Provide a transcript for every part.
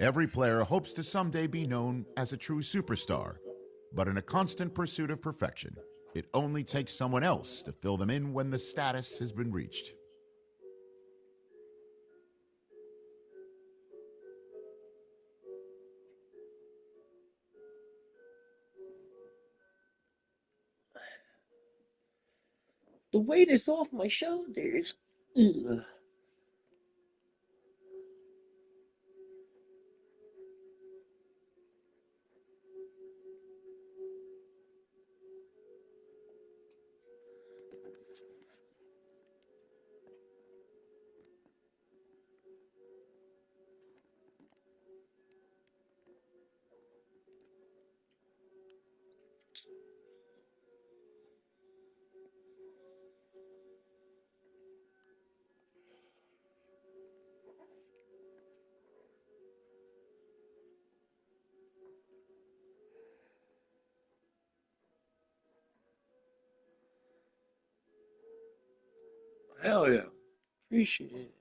Every player hopes to someday be known as a true superstar, but in a constant pursuit of perfection, it only takes someone else to fill them in when the status has been reached. The weight is off my shoulders. Ugh. Hell yeah. Appreciate it.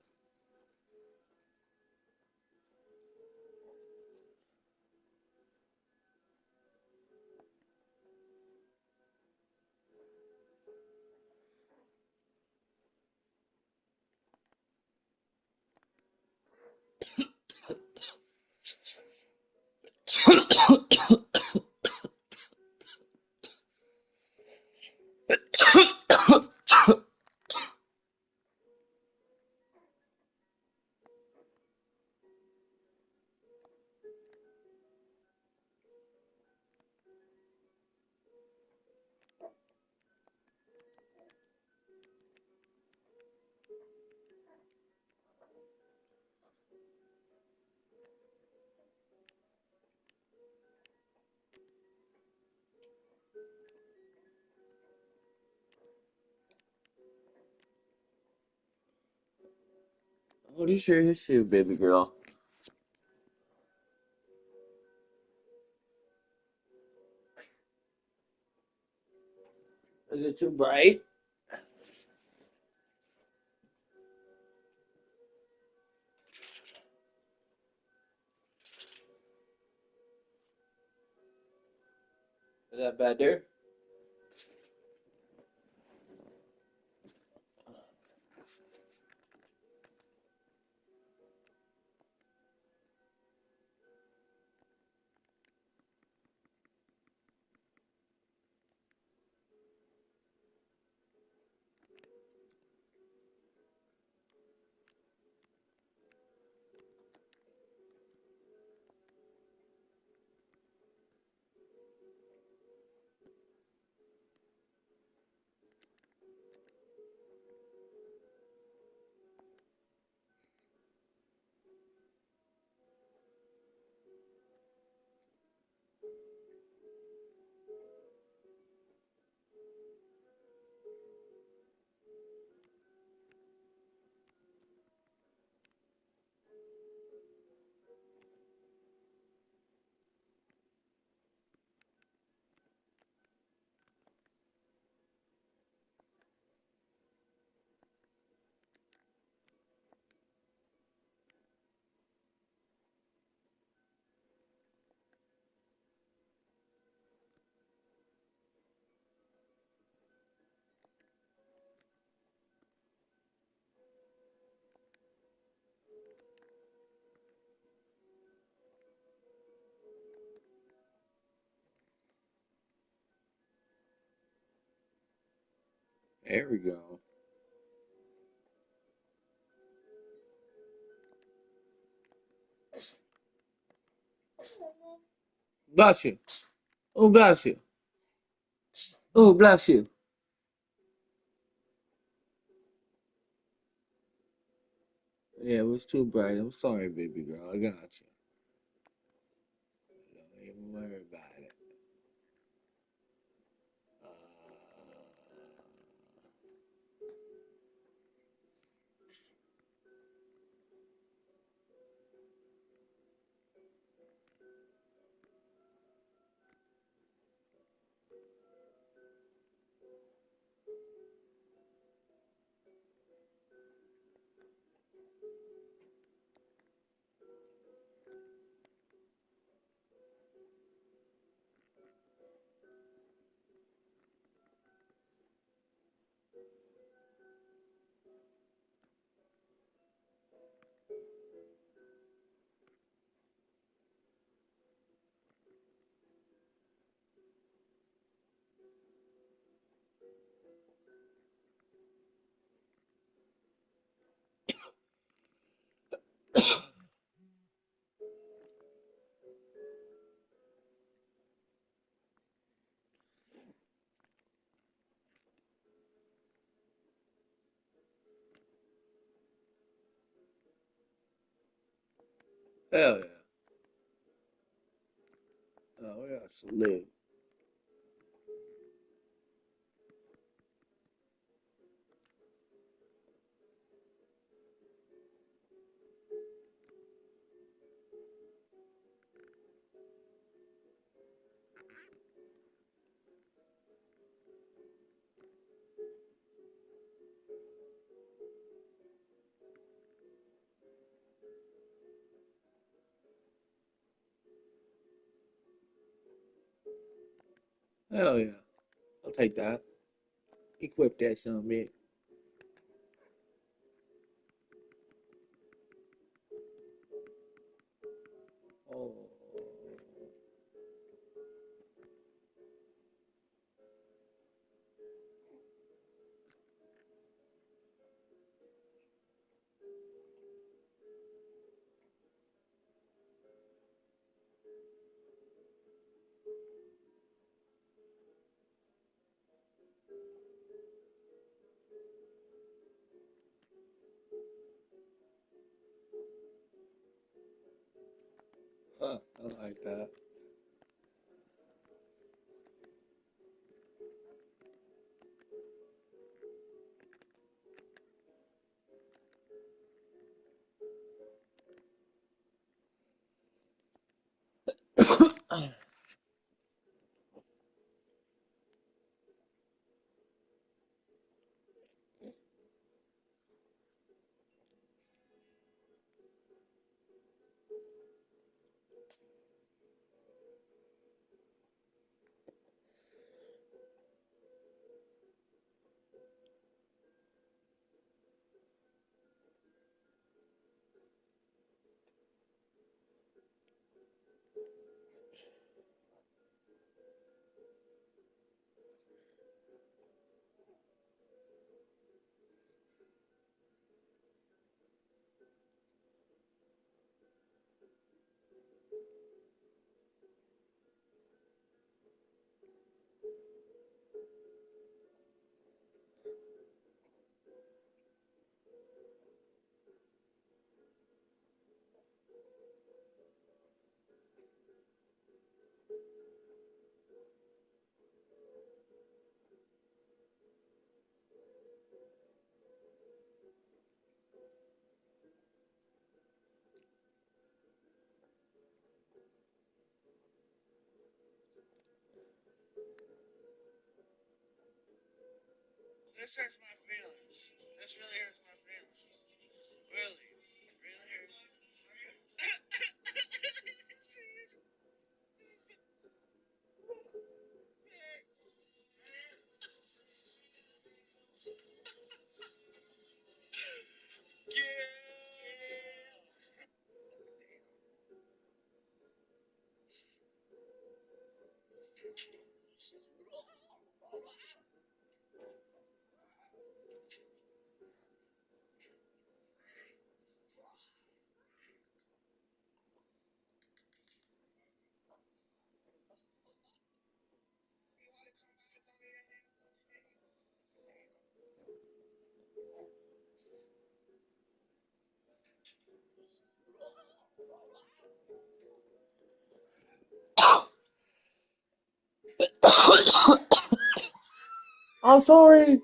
Oh, this sure his shit, baby girl. Is it too bright? Is that bad there? There we go. Bless you. Oh, bless you. Oh, bless you. Yeah, it was too bright. I'm sorry, baby girl. I got you. Don't even worry about it. Uh, Hell yeah. Oh yeah, salute. Hell yeah. I'll take that. Equip that son of a bitch. Oh. Huh. I like that. This hurts my feelings. This really hurts my feelings. Really. Really hurts. I'm sorry.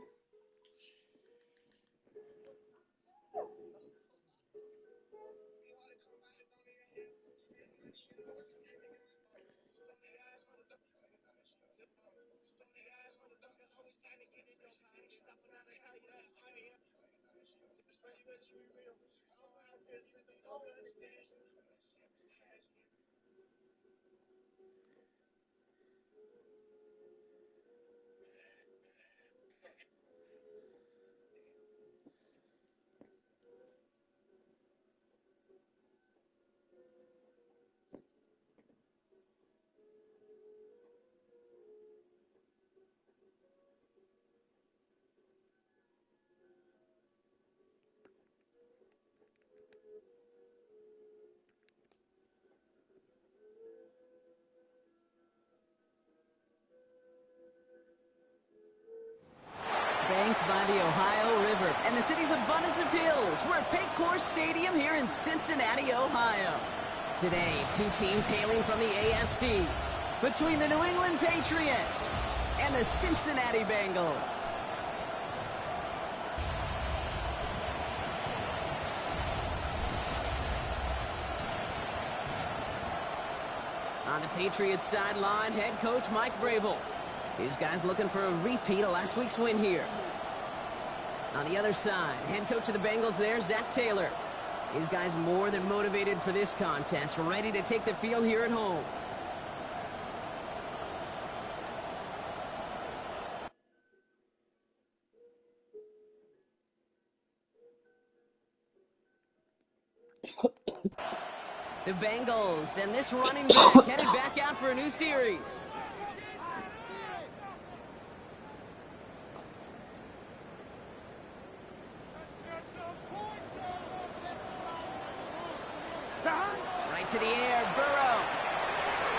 Banked by the Ohio River and the city's abundance of hills. We're at Paycor Stadium here in Cincinnati, Ohio. Today, two teams hailing from the AFC, between the New England Patriots and the Cincinnati Bengals. On the Patriots sideline, head coach Mike Vrabel. These guys looking for a repeat of last week's win here. On the other side, head coach of the Bengals there, Zach Taylor. These guys more than motivated for this contest, ready to take the field here at home. The Bengals and this running back headed back out for a new series. Right to the air, Burrow.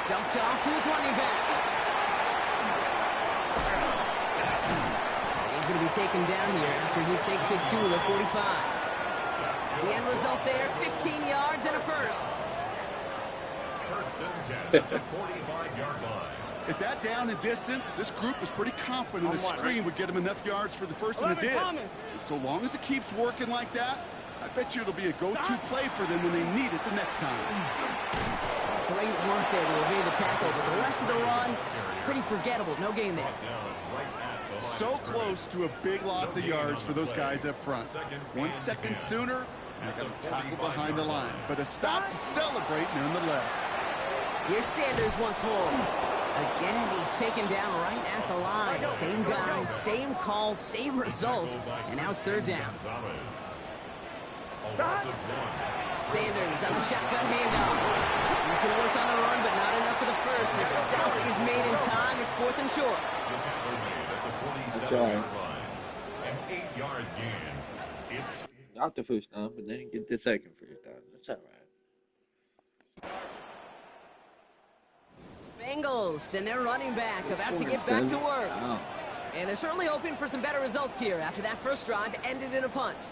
Dumped off to his running back. He's going to be taken down here after he takes it to the 45. The end result there, 15 yards and a first. First and 10 at the 45-yard line. At that down and distance, this group was pretty confident the screen would get them enough yards for the first, and it did. And so long as it keeps working like that, I bet you it'll be a go-to play for them when they need it the next time. Great work there to evade the tackle, but the rest of the run, pretty forgettable. No gain there. So close to a big loss of yards for those guys up front. 1 second sooner, and they got a tackle behind the line. But a stop to celebrate nonetheless. Here's Sanders once more. Again, he's taken down right at the line. Same guy, same call, same result. And now it's third down. Sanders on the shotgun handoff. He's going to work on the run, but not enough for the first. The stop is made in time. It's 4th and short. That's all right. An 8-yard gain. It's Not the first down, but then get the second first down. That's all right. Bengals and their running back about to get back to work. Wow. And they're certainly hoping for some better results here after that first drive ended in a punt.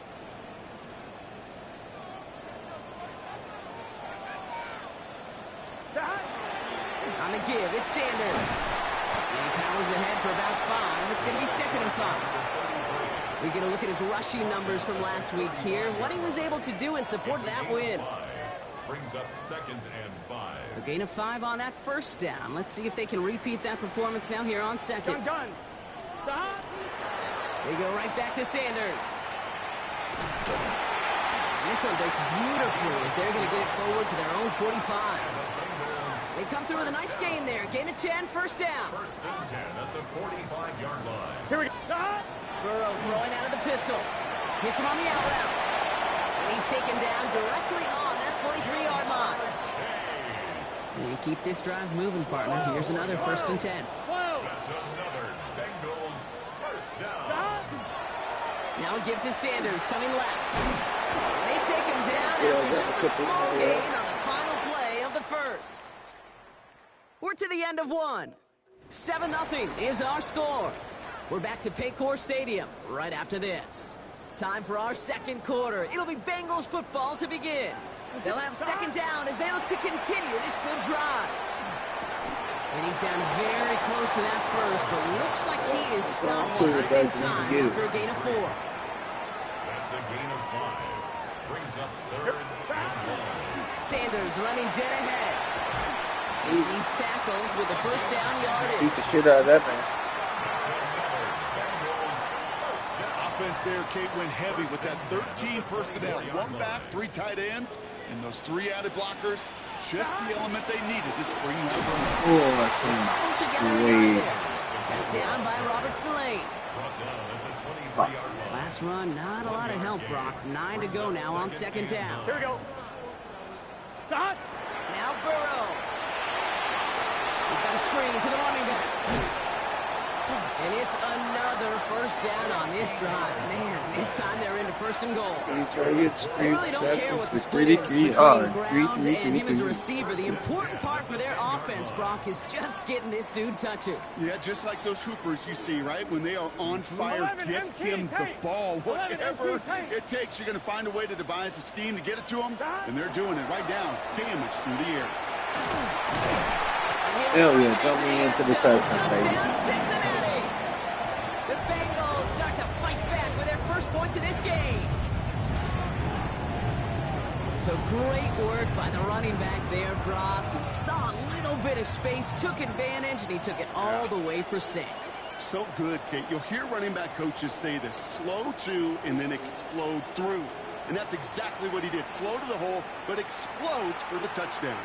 On the give, it's Sanders. And he powers ahead for about 5. It's going to be 2nd and 5. We get a look at his rushing numbers from last week here. What he was able to do in support of that win. brings up 2nd and 5. So gain of 5 on that first down. Let's see if they can repeat that performance now here on 2nd. Done. Stop. They go right back to Sanders. And this one breaks beautifully as they're going to get it forward to their own 45. They come through with a nice gain there. Gain of 10, first down. 1st and 10 at the 45-yard line. Here we go. Stop. Burrow throwing out of the pistol. Hits him on the out route. And he's taken down directly on that 43-yard line. And keep this drive moving, partner. Here's another 1st and 10. Whoa. That's another Bengals first down. Stop. Now a give to Sanders, coming left. And they take him down after just a small gain on the final play of the first. We're to the end of one. 7-0 is our score. We're back to Paycor Stadium right after this. Time for our second quarter. It'll be Bengals football to begin. They'll have 2nd down as they look to continue this good drive. And he's down very close to that first, but looks like he is stopped just in time after a gain of 4. That's a gain of 5. Brings up 3rd and 1. Sanders running dead ahead. And he's tackled with the first down yardage. Beat the shit out of that man. That's another Bengals first down. Offense there, Kate, went heavy with that 13 personnel. 1 back, 3 tight ends, and those 3 added blockers. Just the element they needed to spring that run. Oh, that's sweet. Tapped down by Robert Spillane. Brought down at the 23-yard line. Last run, not a lot of help, Brock. 9 to go now on 2nd down. Here we go. Stop. Now Burrow. We've got a screen to the running back. And it's another first down on this drive. Man, this time they're into first and goal. They really don't care what the split is between ground and him as a receiver. The important part for their offense, Brock, is just getting this dude touches. Yeah, just like those hoopers you see, right? When they are on fire, get him the ball. Whatever it takes, you're going to find a way to devise a scheme to get it to him, and they're doing it right down. Damage through the air. Hell yeah, jump me into the touchdown, baby. Cincinnati. The Bengals start to fight back with their first points of this game. So great work by the running back there, Brock. He saw a little bit of space, took advantage, and he took it all the way for 6. So good, Kate. You'll hear running back coaches say this: slow to and then explode through. And that's exactly what he did. Slow to the hole, but explodes for the touchdown.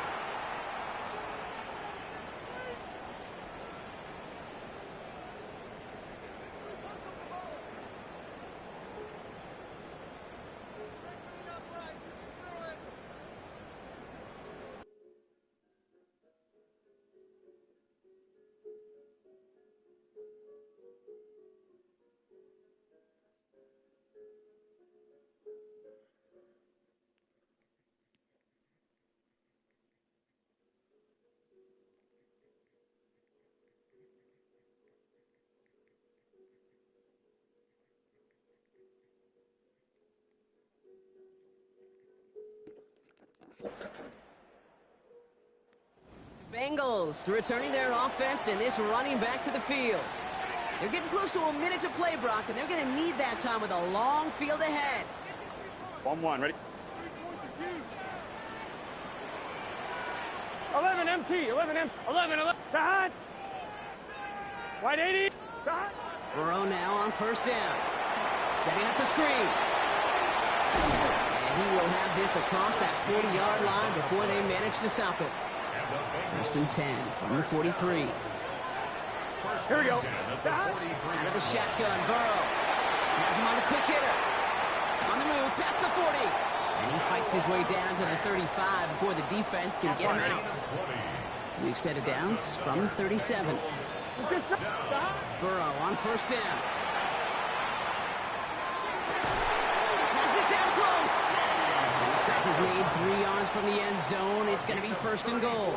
Bengals returning their offense and this running back to the field. They're getting close to a minute to play, Brock, and they're going to need that time with a long field ahead. 1-1, ready? 11 MT, 11 M, 11, 11, behind. Wide 80, behind. Burrow now on first down. Setting up the screen. And he will have this across that 40-yard line before they manage to stop it. First and 10 from the 43. Here we go. Out of the shotgun, Burrow. Has him on the quick hitter. On the move, past the 40. And he fights his way down to the 35 before the defense can get him out. We've set it downs from the 37. Burrow on first down. Has it down close. And the stop is made 3 yards from the end zone. It's going to be first and goal.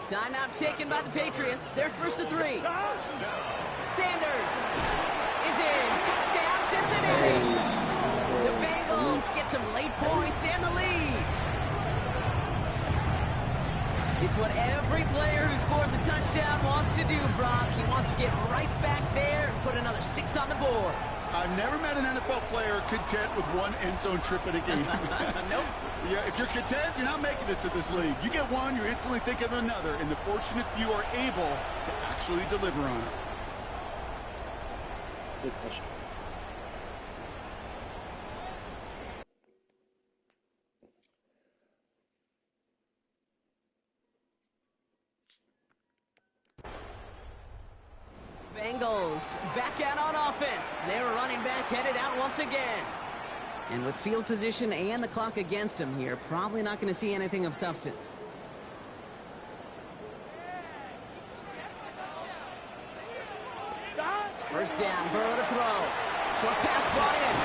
Timeout taken by the Patriots. They're first to 3. Sanders is in. Touchdown, Cincinnati. The Bengals get some late points and the lead. It's what every player who scores a touchdown wants to do, Brock. He wants to get right back there and put another 6 on the board. I've never met an NFL player content with one end zone trip at a game. Nope. Yeah, if you're content, you're not making it to this league. You get one, you're instantly thinking of another, and the fortunate few are able to actually deliver on it. Good question. Bengals back out on offense. They're running back headed out once again. And with field position and the clock against him here, probably not going to see anything of substance. First down, Burrow to throw. Short pass brought in.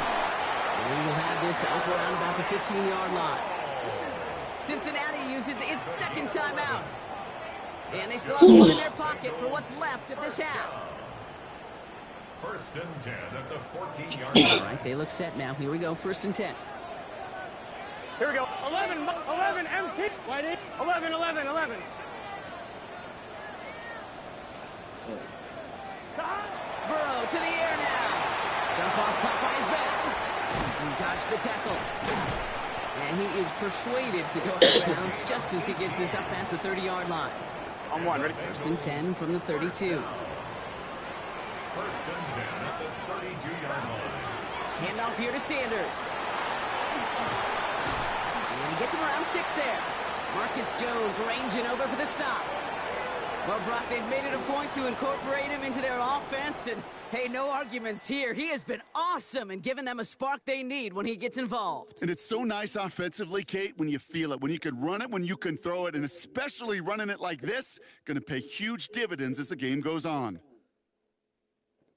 And he will have this to up around about the 15-yard line. Cincinnati uses its second timeout. And they still have one in their pocket for what's left of this half. First and 10 at the 14-yard line. All right, they look set now. Here we go, first and 10. Here we go. 11 MT, wide 8, 11, 11, 11. Burrow to the air now. Jump off, caught by his back. He dodged the tackle. And he is persuaded to go out of bounds just as he gets this up past the 30-yard line. On 1, ready? First and 10 from the 32. First and 10 at the 32-yard line. Handoff here to Sanders. And he gets him around 6 there. Marcus Jones ranging over for the stop. Well, Brock, they've made it a point to incorporate him into their offense, and hey, no arguments here. He has been awesome and given them a spark they need when he gets involved. And it's so nice offensively, Kate, when you feel it, when you can run it, when you can throw it, and especially running it like this, going to pay huge dividends as the game goes on.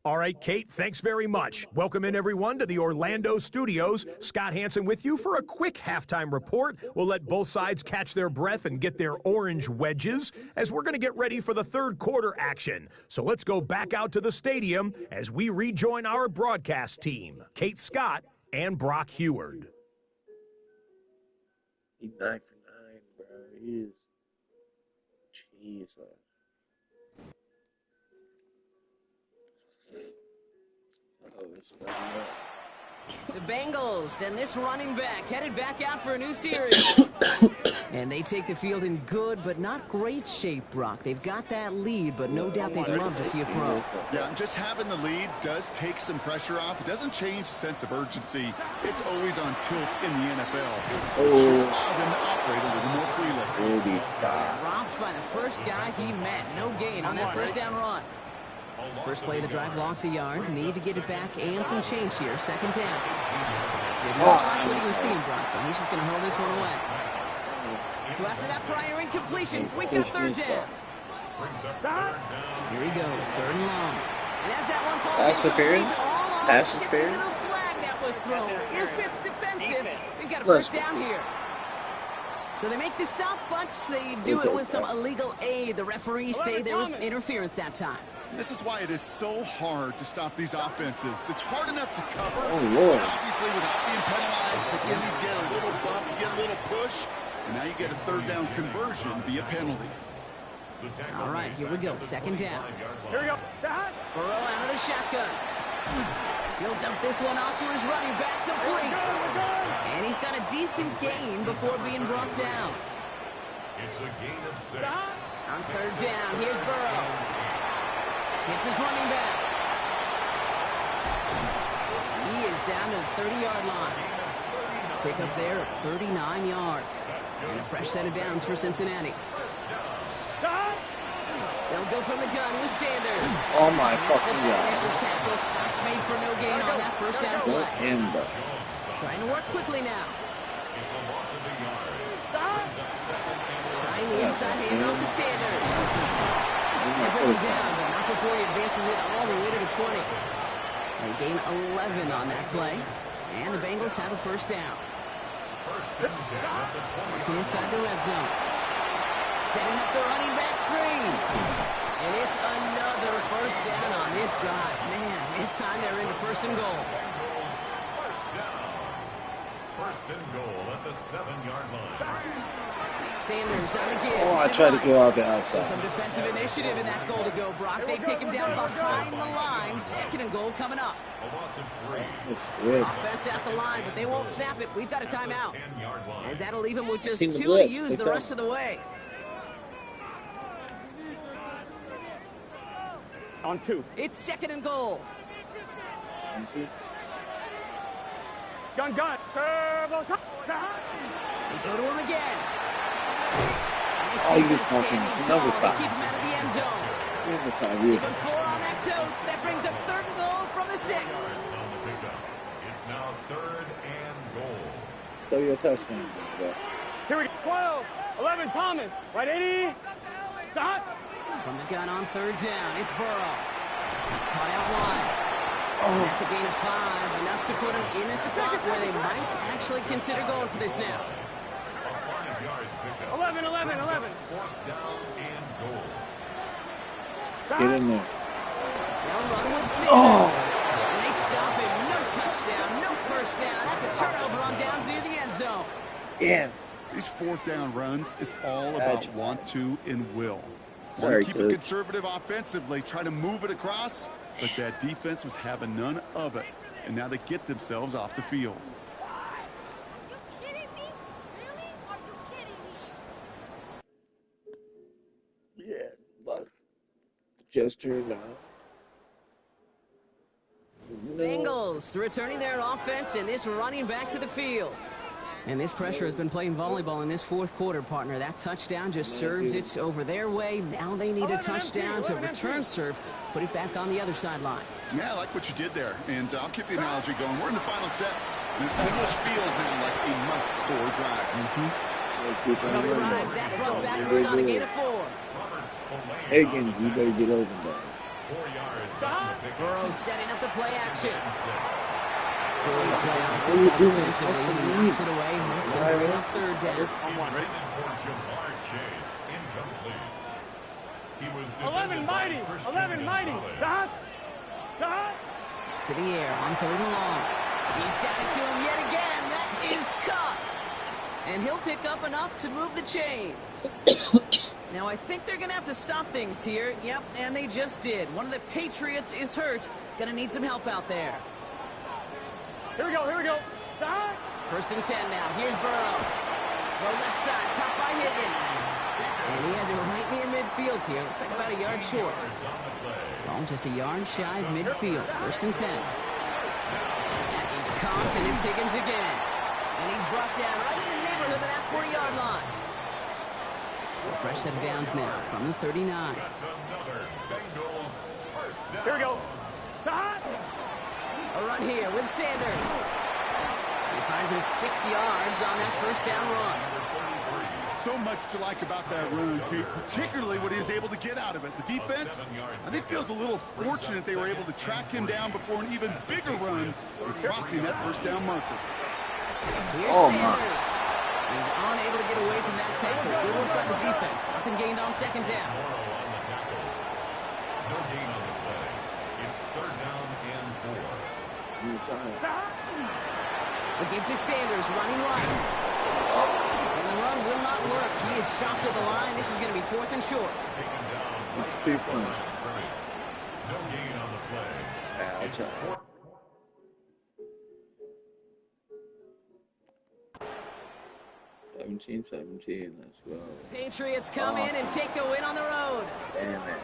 All right, Kate, thanks very much. Welcome in, everyone, to the Orlando studios. Scott Hansen with you for a quick halftime report. We'll let both sides catch their breath and get their orange wedges as we're going to get ready for the third quarter action. So let's go back out to the stadium as we rejoin our broadcast team, Kate Scott and Brock Heward. He's 9 for 9, bro. He is. Jesus. Oh, this doesn't work. The Bengals and this running back headed back out for a new series. And they take the field in good but not great shape, Brock. They've got that lead, but no doubt they'd love to see it grow. Yeah, just having the lead does take some pressure off. It doesn't change the sense of urgency. It's always on tilt in the NFL. It should allow them to operate a little more freely. Dropped by the first guy he met. No gain on that first down run. First play of the drive, lost a yard. Need to get it back and some change here. Second down. Did not like what he was seeing, Brock, so he's just going to hurl this one away. So after that prior incompletion, we got third down. Here he goes, third and long. And as that one falls incomplete, all on shifting to the flag that was thrown. If it's defensive, we've got a first down here. So they make the stop, but they do it with some illegal aid. The referees say there was interference that time. This is why it is so hard to stop these offenses. It's hard enough to cover, obviously without being penalized, but then you get a little bump, you get a little push, and now you get a third down conversion via penalty. All right, here we go. Second down. Here we go. Burrow out of the shotgun. He'll dump this one off to his running back, complete. And he's got a decent gain before being brought down. It's a gain of 6. On third down, here's Burrow. Hits his running back. He is down to the 30-yard line. Pick up there of 39 yards. And a fresh set of downs for Cincinnati. They'll go from the gun with Sanders. Oh my fucking God. Initial tackle, stops made for no gain on that first down play. Trying to work quickly now. It's a loss of a yard. Brings up second and Trying the inside handoff to Sanders. They bring him down, but not before he advances it all the way to the 20. They gain 11 on that play. And the Bengals have a first down. Working inside the red zone. Setting up the running back screen. And it's another first down on this drive. Man, this time they're into first and goal. First down. First and goal at the 7-yard line. Sanders on the give. Oh, I tried to go out the outside. Some defensive initiative in that goal to go, Brock. They take him down behind the line. Second and goal coming up. A loss of 3. Offense at the line, but they won't snap it. We've got a timeout. 10-yard line. As that'll leave him with just 2 Seen the to blitz. use the rest of the way. On 2. It's second and goal. Gun. Turbo. They go to him again. Oh, you fucking another They time. keep him out of the end zone. Give him 4 on that toast. That brings up third and goal from the 6. On the pickup. It's now 3rd and goal. Throw your touchdown. Here we go. 12. 11. Thomas. Right 80. Stop. From the gun on third down, it's Burrow. Caught out wide. And that's a gain of 5, enough to put him in a spot where they might actually consider going for this now. A 5-yard pickup. 11. Brings up 4th down and goal. Get in there. They'll run with Sanders. And they stop him. No touchdown, no first down. That's a turnover on downs near the end zone. Yeah. These fourth down runs, it's all about want to and will. Sorry, Want to keep it conservative offensively, try to move it across, but that defense was having none of it. And now they get themselves off the field. Are you kidding me? Really? Are you kidding me? Yeah, but just turned on. No. Bengals returning their offense and this running back to the field. And this pressure has been playing volleyball in this fourth quarter, partner. That touchdown just serves it over their way. Now they need a touchdown to return serve, put it back on the other sideline. Yeah, I like what you did there. And I'll keep the analogy going. We're in the final set, and it almost feels now like a must-score drive. Drives that front back road on a gain of 4. Higgins, you better get open there. 4 yards on the pick. Burrow setting up the play action. Good What play on are you the doing? defensively. He knocks it away. And that's going to bring up third down. Intended for Jamar Chase. Incomplete. He was 11 mighty. 11 mighty. Dot. Dot. To the air on third and long. He's got it to him yet again. That is caught. And he'll pick up enough to move the chains. Now, I think they're going to have to stop things here. Yep, and they just did. One of the Patriots is hurt. Going to need some help out there. Here we go. Here we go. Dot. First and 10 now. Here's Burrow. Throw left side. Caught by Higgins. And he has it right near midfield here. Looks like about a yard short. Ball just a yard shy of midfield. First and 10. That is caught, and it's Higgins again. And he's brought down right in the neighborhood of that 40-yard line. So fresh set of downs now from the 39. Here we go. Dot. A run here with Sanders. He finds him 6 yards on that first down run. So much to like about that run, Keith, particularly what he was able to get out of it. The defense, I think, feels a little fortunate they were able to track him down before an even bigger run in crossing that first down marker. Here's Sanders. He's unable to get away from that tackle. Good work by the defense. Nothing gained on second down. No gain on the play. It's third down and 4. The give to Sanders, running right. And the run will not work. He is stopped at the line. This is going to be fourth and short. It's 2 points. No gain on the play. It's 4. 17-17, let's go. Patriots come in and take the win on the road. Damn it.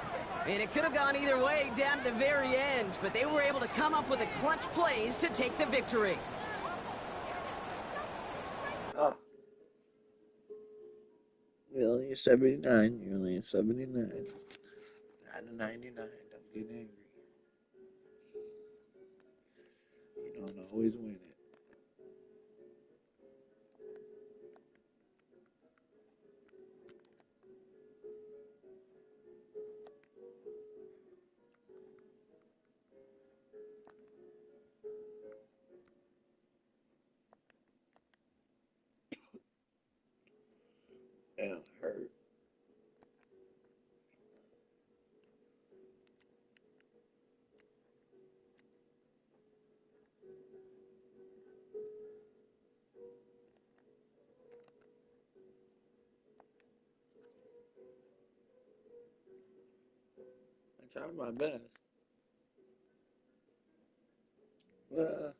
And it could have gone either way down to the very end, but they were able to come up with the clutch plays to take the victory. Oh. You're only at 79. You're only at 79. Not a 99. Don't get angry. You don't always win it. That hurt. I tried my best. Well,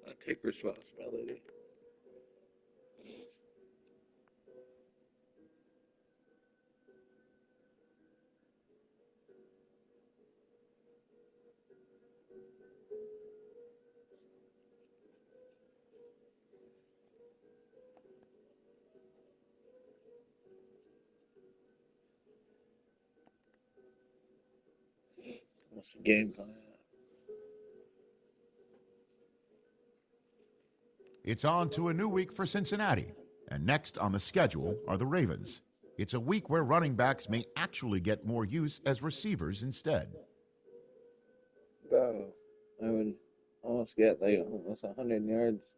I take responsibility. What's the game plan? It's on to a new week for Cincinnati. And next on the schedule are the Ravens. It's a week where running backs may actually get more use as receivers instead. Bro, I would almost get like almost 100 yards.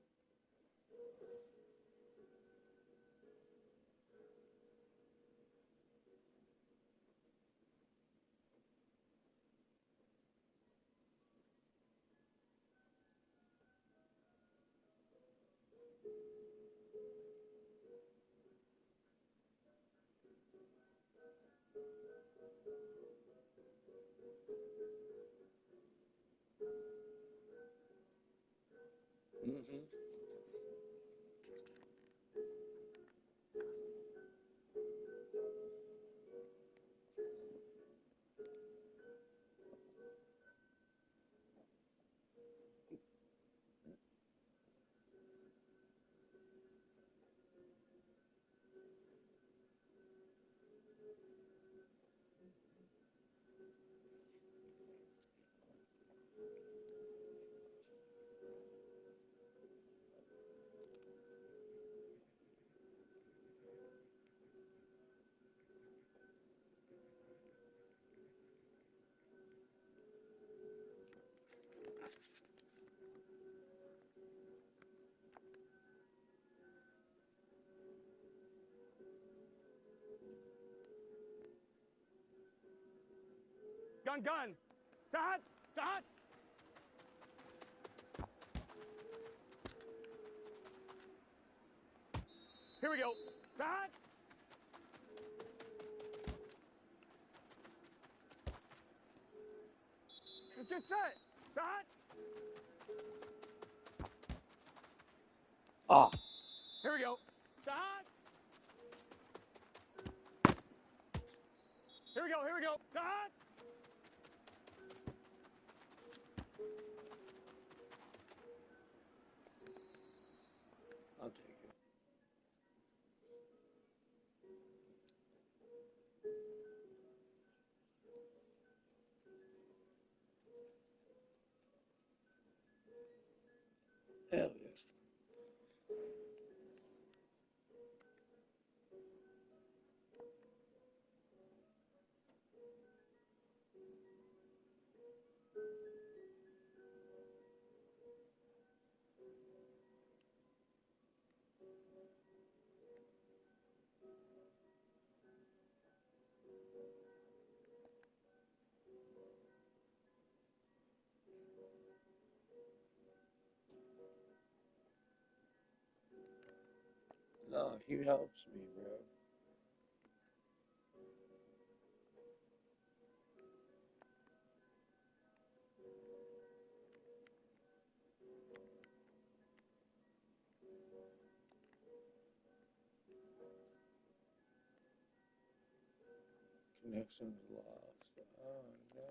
Gun. Sahad. Here we go. Sahad. Let's get set. Sahad. Ah. Here we go. Sahad. Here we go. Sahad. I'll take it. Hell yeah. No, he helps me, bro. Connection's lost. Oh no.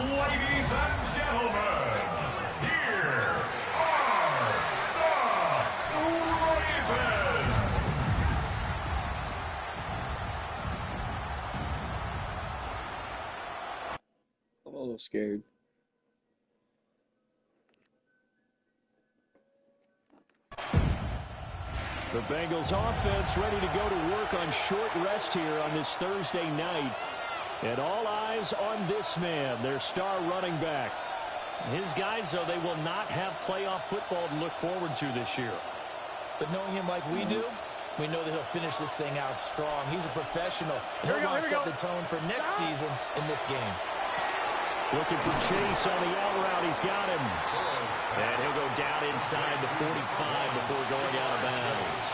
Ladies and gentlemen, here are the Ravens. I'm a little scared. The Bengals offense ready to go to work on short rest here on this Thursday night. And all eyes on this man, their star running back. His guys, though, they will not have playoff football to look forward to this year. But knowing him like we do, we know that he'll finish this thing out strong. He's a professional, and he'll want to set the tone for next season in this game. Looking for Chase on the out route. He's got him. And he'll go down inside the 45 before going out of bounds.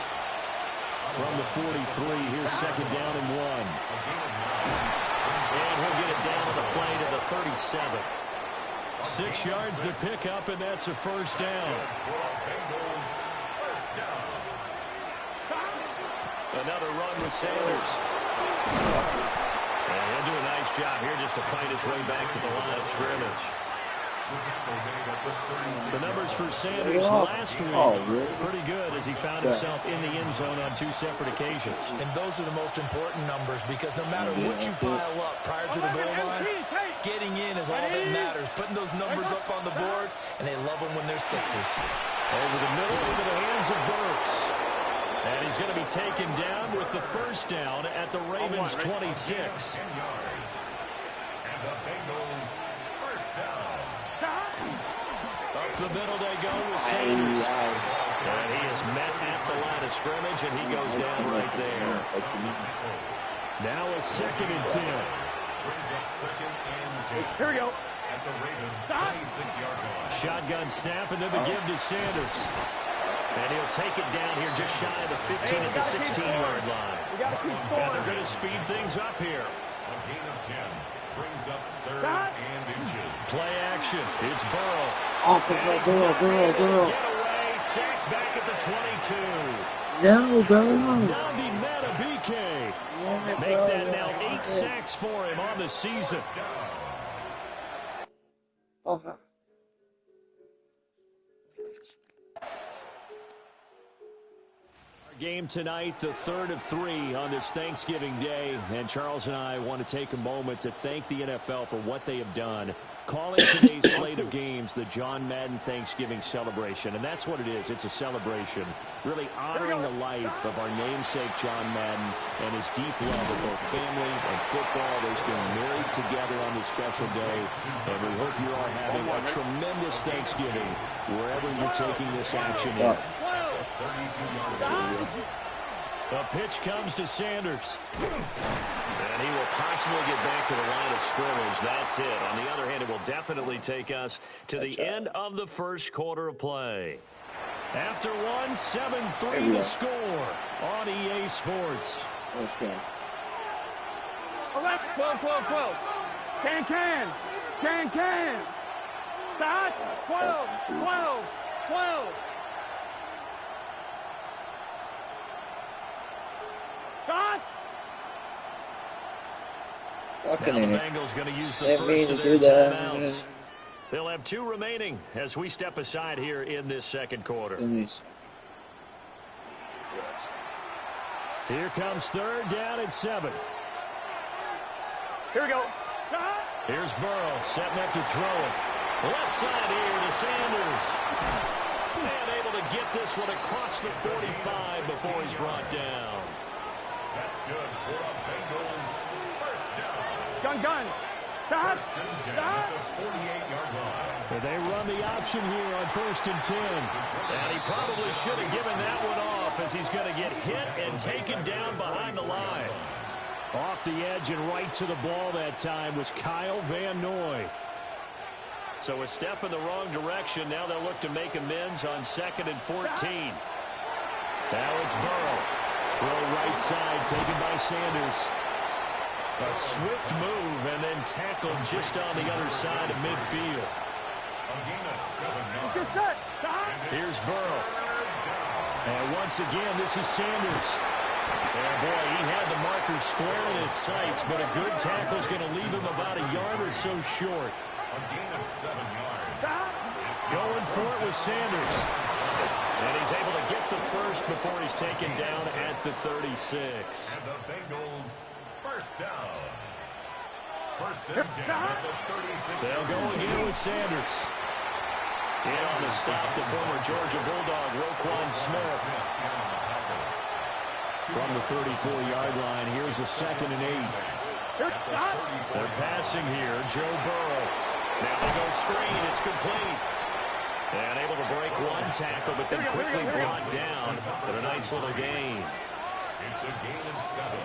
From the 43, here's second down and 1. And he'll get it down to the play to the 37. 6 yards to pick up, and that's a first down. Another run with Sanders. And he'll do a nice job here just to fight his way back to the line of scrimmage. The numbers for Sanders last week, pretty good as he found himself in the end zone on 2 separate occasions. And those are the most important numbers because no matter what you pile up prior to the goal line, getting in is all that matters. Putting those numbers up on the board, and they love them when they're 6s. Over the middle into the hands of Burks. And he's going to be taken down with the first down at the Ravens 26. And the Bengals first down. Up the middle they go with Sanders. And he is met at the line of scrimmage, and he goes down right there. Now a 2nd and 10. Here we go. At the Ravens 26-yard line. Shotgun snap, and then the give to Sanders. And he'll take it down here just shy of the 15 at the 16-yard line. And they're going to speed things up here. A gain of 10 brings up 3rd and inches. Play action. It's Burrow. Girl. Getaway, sacked back at the 22. No, bro. Nandi Matabike. Make that now 8 sacks for him on the season. Game tonight, the third of 3 on this Thanksgiving Day, and Charles and I want to take a moment to thank the NFL for what they have done, calling today's slate of games the John Madden Thanksgiving celebration, and that's what it is. It's a celebration, really honoring the life of our namesake John Madden and his deep love of both family and football. Those being married together on this special day, and we hope you're all having a tremendous Thanksgiving wherever you're taking this action in. The pitch comes to Sanders. And he will possibly get back to the line of scrimmage. That's it. On the other hand, it will definitely take us to the end of the first quarter of play. After one, 7-3 the score on EA Sports. Let's go. 12. Can. Start. 12. Start. Now the Bengals going to use the first of their timeouts. They'll have 2 remaining as we step aside here in this second quarter. Here comes third down at 7. Here we go. Here's Burrow setting up to throw it. Left side here to Sanders. And able to get this one across the 45 before he's brought down. That's good for a Bengals first down. Gun. Stop. At the 48-yard line. They run the option here on 1st and 10. And he probably should have given that one off as he's going to get hit and taken down behind the line. Off the edge and right to the ball that time was Kyle Van Noy. So a step in the wrong direction. Now they'll look to make amends on 2nd and 14. Now it's Burrow. Throw right side taken by Sanders. A swift move and then tackled just on the other side of midfield. A gain of 7 yards. Here's Burrow. And once again, this is Sanders. And boy, he had the marker square in his sights, but a good tackle is going to leave him about a yard or so short. A gain of 7 yards. Going for it with Sanders. And he's able to get the first before he's taken down at the 36. And the Bengals first down. First and 10 at the 36. They'll go again with Sanders. In on the stop, the former Georgia Bulldog, Roquan Smith. From the 34-yard line, here's a 2nd and 8. They're passing here, Joe Burrow. Now they go screen, it's complete. And able to break one tackle, but then quickly brought down. But a nice little gain. It's a gain of 7.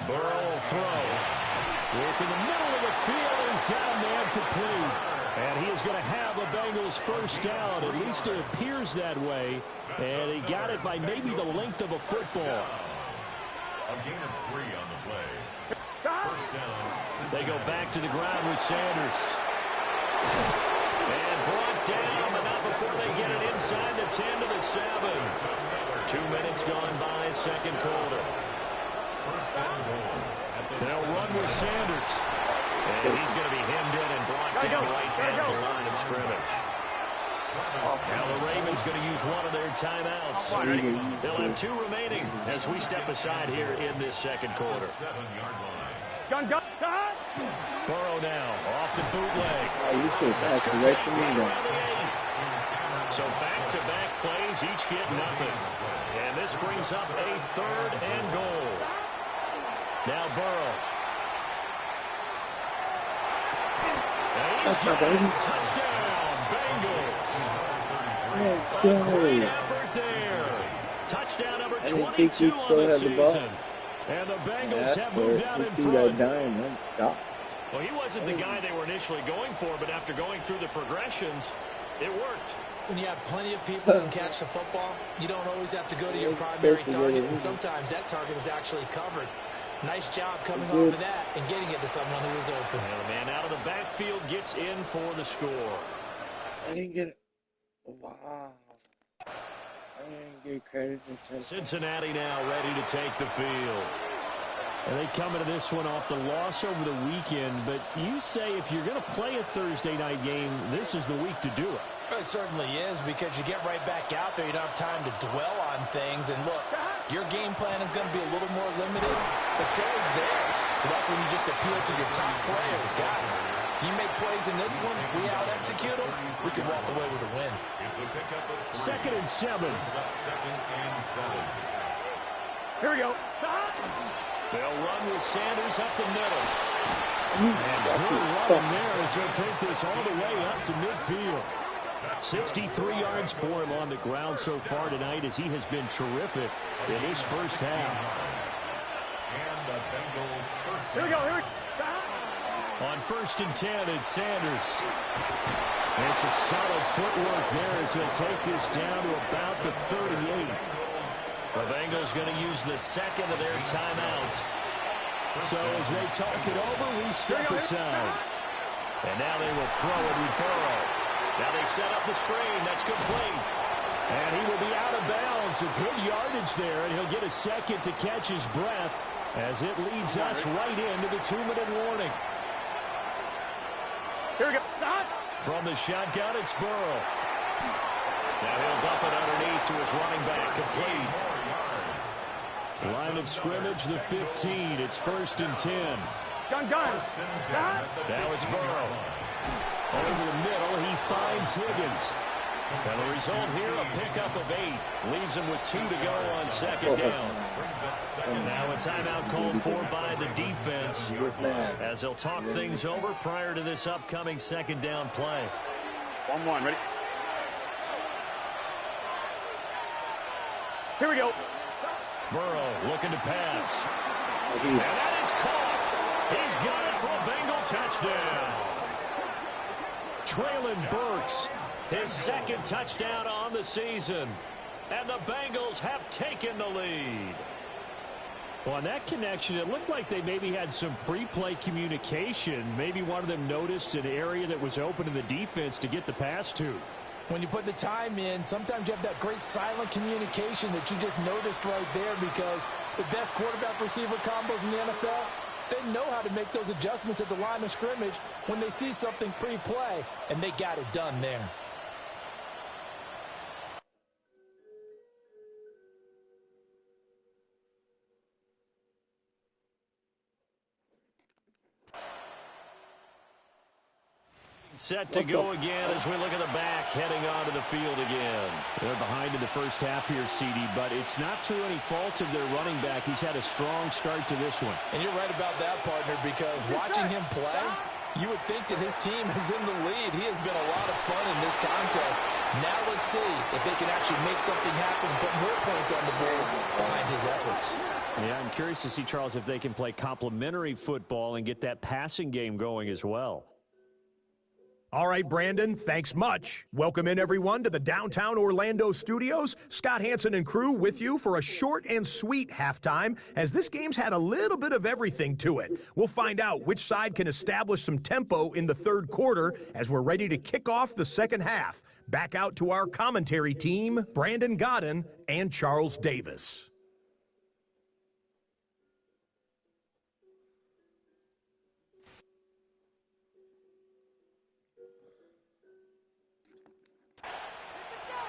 Burrow will throw. Work in the middle of the field, and he's got a man complete. And he is going to have a Bengals first down. At least it appears that way. And he got it by maybe the length of a football. A gain of 3 on the play. First down. They go back to the ground with Sanders. And brought down, but not before they get it inside the 10 to the 7. 2 minutes gone by, second quarter. First down goal. They'll run with Sanders. And he's going to be hemmed in and brought down right at the line of scrimmage. Now the Ravens going to use one of their timeouts. They'll have 2 remaining as we step aside here in this second quarter. 7-yard line. Gun. Burrow now off the bootleg. You should pass it right to me then. So back-to-back plays, each get nothing. And this brings up a 3rd and goal. Now Burrow. That's not baby. Touchdown, Bengals. Let's Great go. effort there. Touchdown number I didn't 22 think he on still the had the ball. season. And the Bengals have moved out in front. Well, he wasn't the guy they were initially going for, but after going through the progressions, it worked. When you have plenty of people who can catch the football, you don't always have to go to your primary target, and sometimes that target is actually covered. Nice job coming off of that and getting it to someone who is open. And the man out of the backfield gets in for the score. I didn't get it. Wow. I didn't get credit. Cincinnati now ready to take the field. And they come into this one off the loss over the weekend, but you say if you're going to play a Thursday night game, this is the week to do it. It certainly is, because you get right back out there. You don't have time to dwell on things. And look, your game plan is going to be a little more limited, but so is theirs. So that's when you just appeal to your top players. Guys, you make plays in this one, we out-execute them, we can walk away with a win. Second and 7. Here we go. They'll run with Sanders up the middle. And good running there as he'll take this all the way up to midfield. 63 yards for him on the ground so far tonight, as he has been terrific in his first half. Here we go. Here we go. On 1st and 10, it's Sanders. And it's a solid footwork there as he'll take this down to about the 38. The Bengals going to use the second of their timeouts. So as they talk it over, we step aside. And now they will throw it with Burrow. Now they set up the screen. That's complete. And he will be out of bounds. A good yardage there, and he'll get a second to catch his breath as it leads us right into the 2-minute warning. Here we go. From the shotgun, it's Burrow. Now he'll dump it underneath to his running back, complete. Line of scrimmage, the 15. It's 1st and 10. Gun. Now it's Burrow. Over the middle, he finds Higgins. And the result here, a pickup of 8. Leaves him with 2 to go on 2nd down. And now a timeout called for by the defense as they'll talk things over prior to this upcoming 2nd down play. 1-1, ready? Here we go. Burrow looking to pass. And that is caught. He's got it for a Bengal touchdown. Traylon Burks, his 2nd touchdown on the season. And the Bengals have taken the lead. Well, on that connection, it looked like they maybe had some pre-play communication. Maybe one of them noticed an area that was open in the defense to get the pass to. When you put the time in, sometimes you have that great silent communication that you just noticed right there, because the best quarterback-receiver combos in the NFL, they know how to make those adjustments at the line of scrimmage when they see something pre-play, and they got it done there. Set to go again as we look at the back heading onto the field again. They're behind in the first half here, CD, but it's not to any fault of their running back. He's had a strong start to this one. And you're right about that, partner, because watching him play, you would think that his team is in the lead. He has been a lot of fun in this contest. Now let's see if they can actually make something happen, put more points on the board behind his efforts. Yeah, I'm curious to see, Charles, if they can play complementary football and get that passing game going as well. All right, Brandon, thanks much. Welcome in, everyone, to the downtown Orlando studios. Scott Hansen and crew with you for a short and sweet halftime, as this game's had a little bit of everything to it. We'll find out which side can establish some tempo in the 3rd quarter as we're ready to kick off the 2nd half. Back out to our commentary team, Brandon Godden and Charles Davis.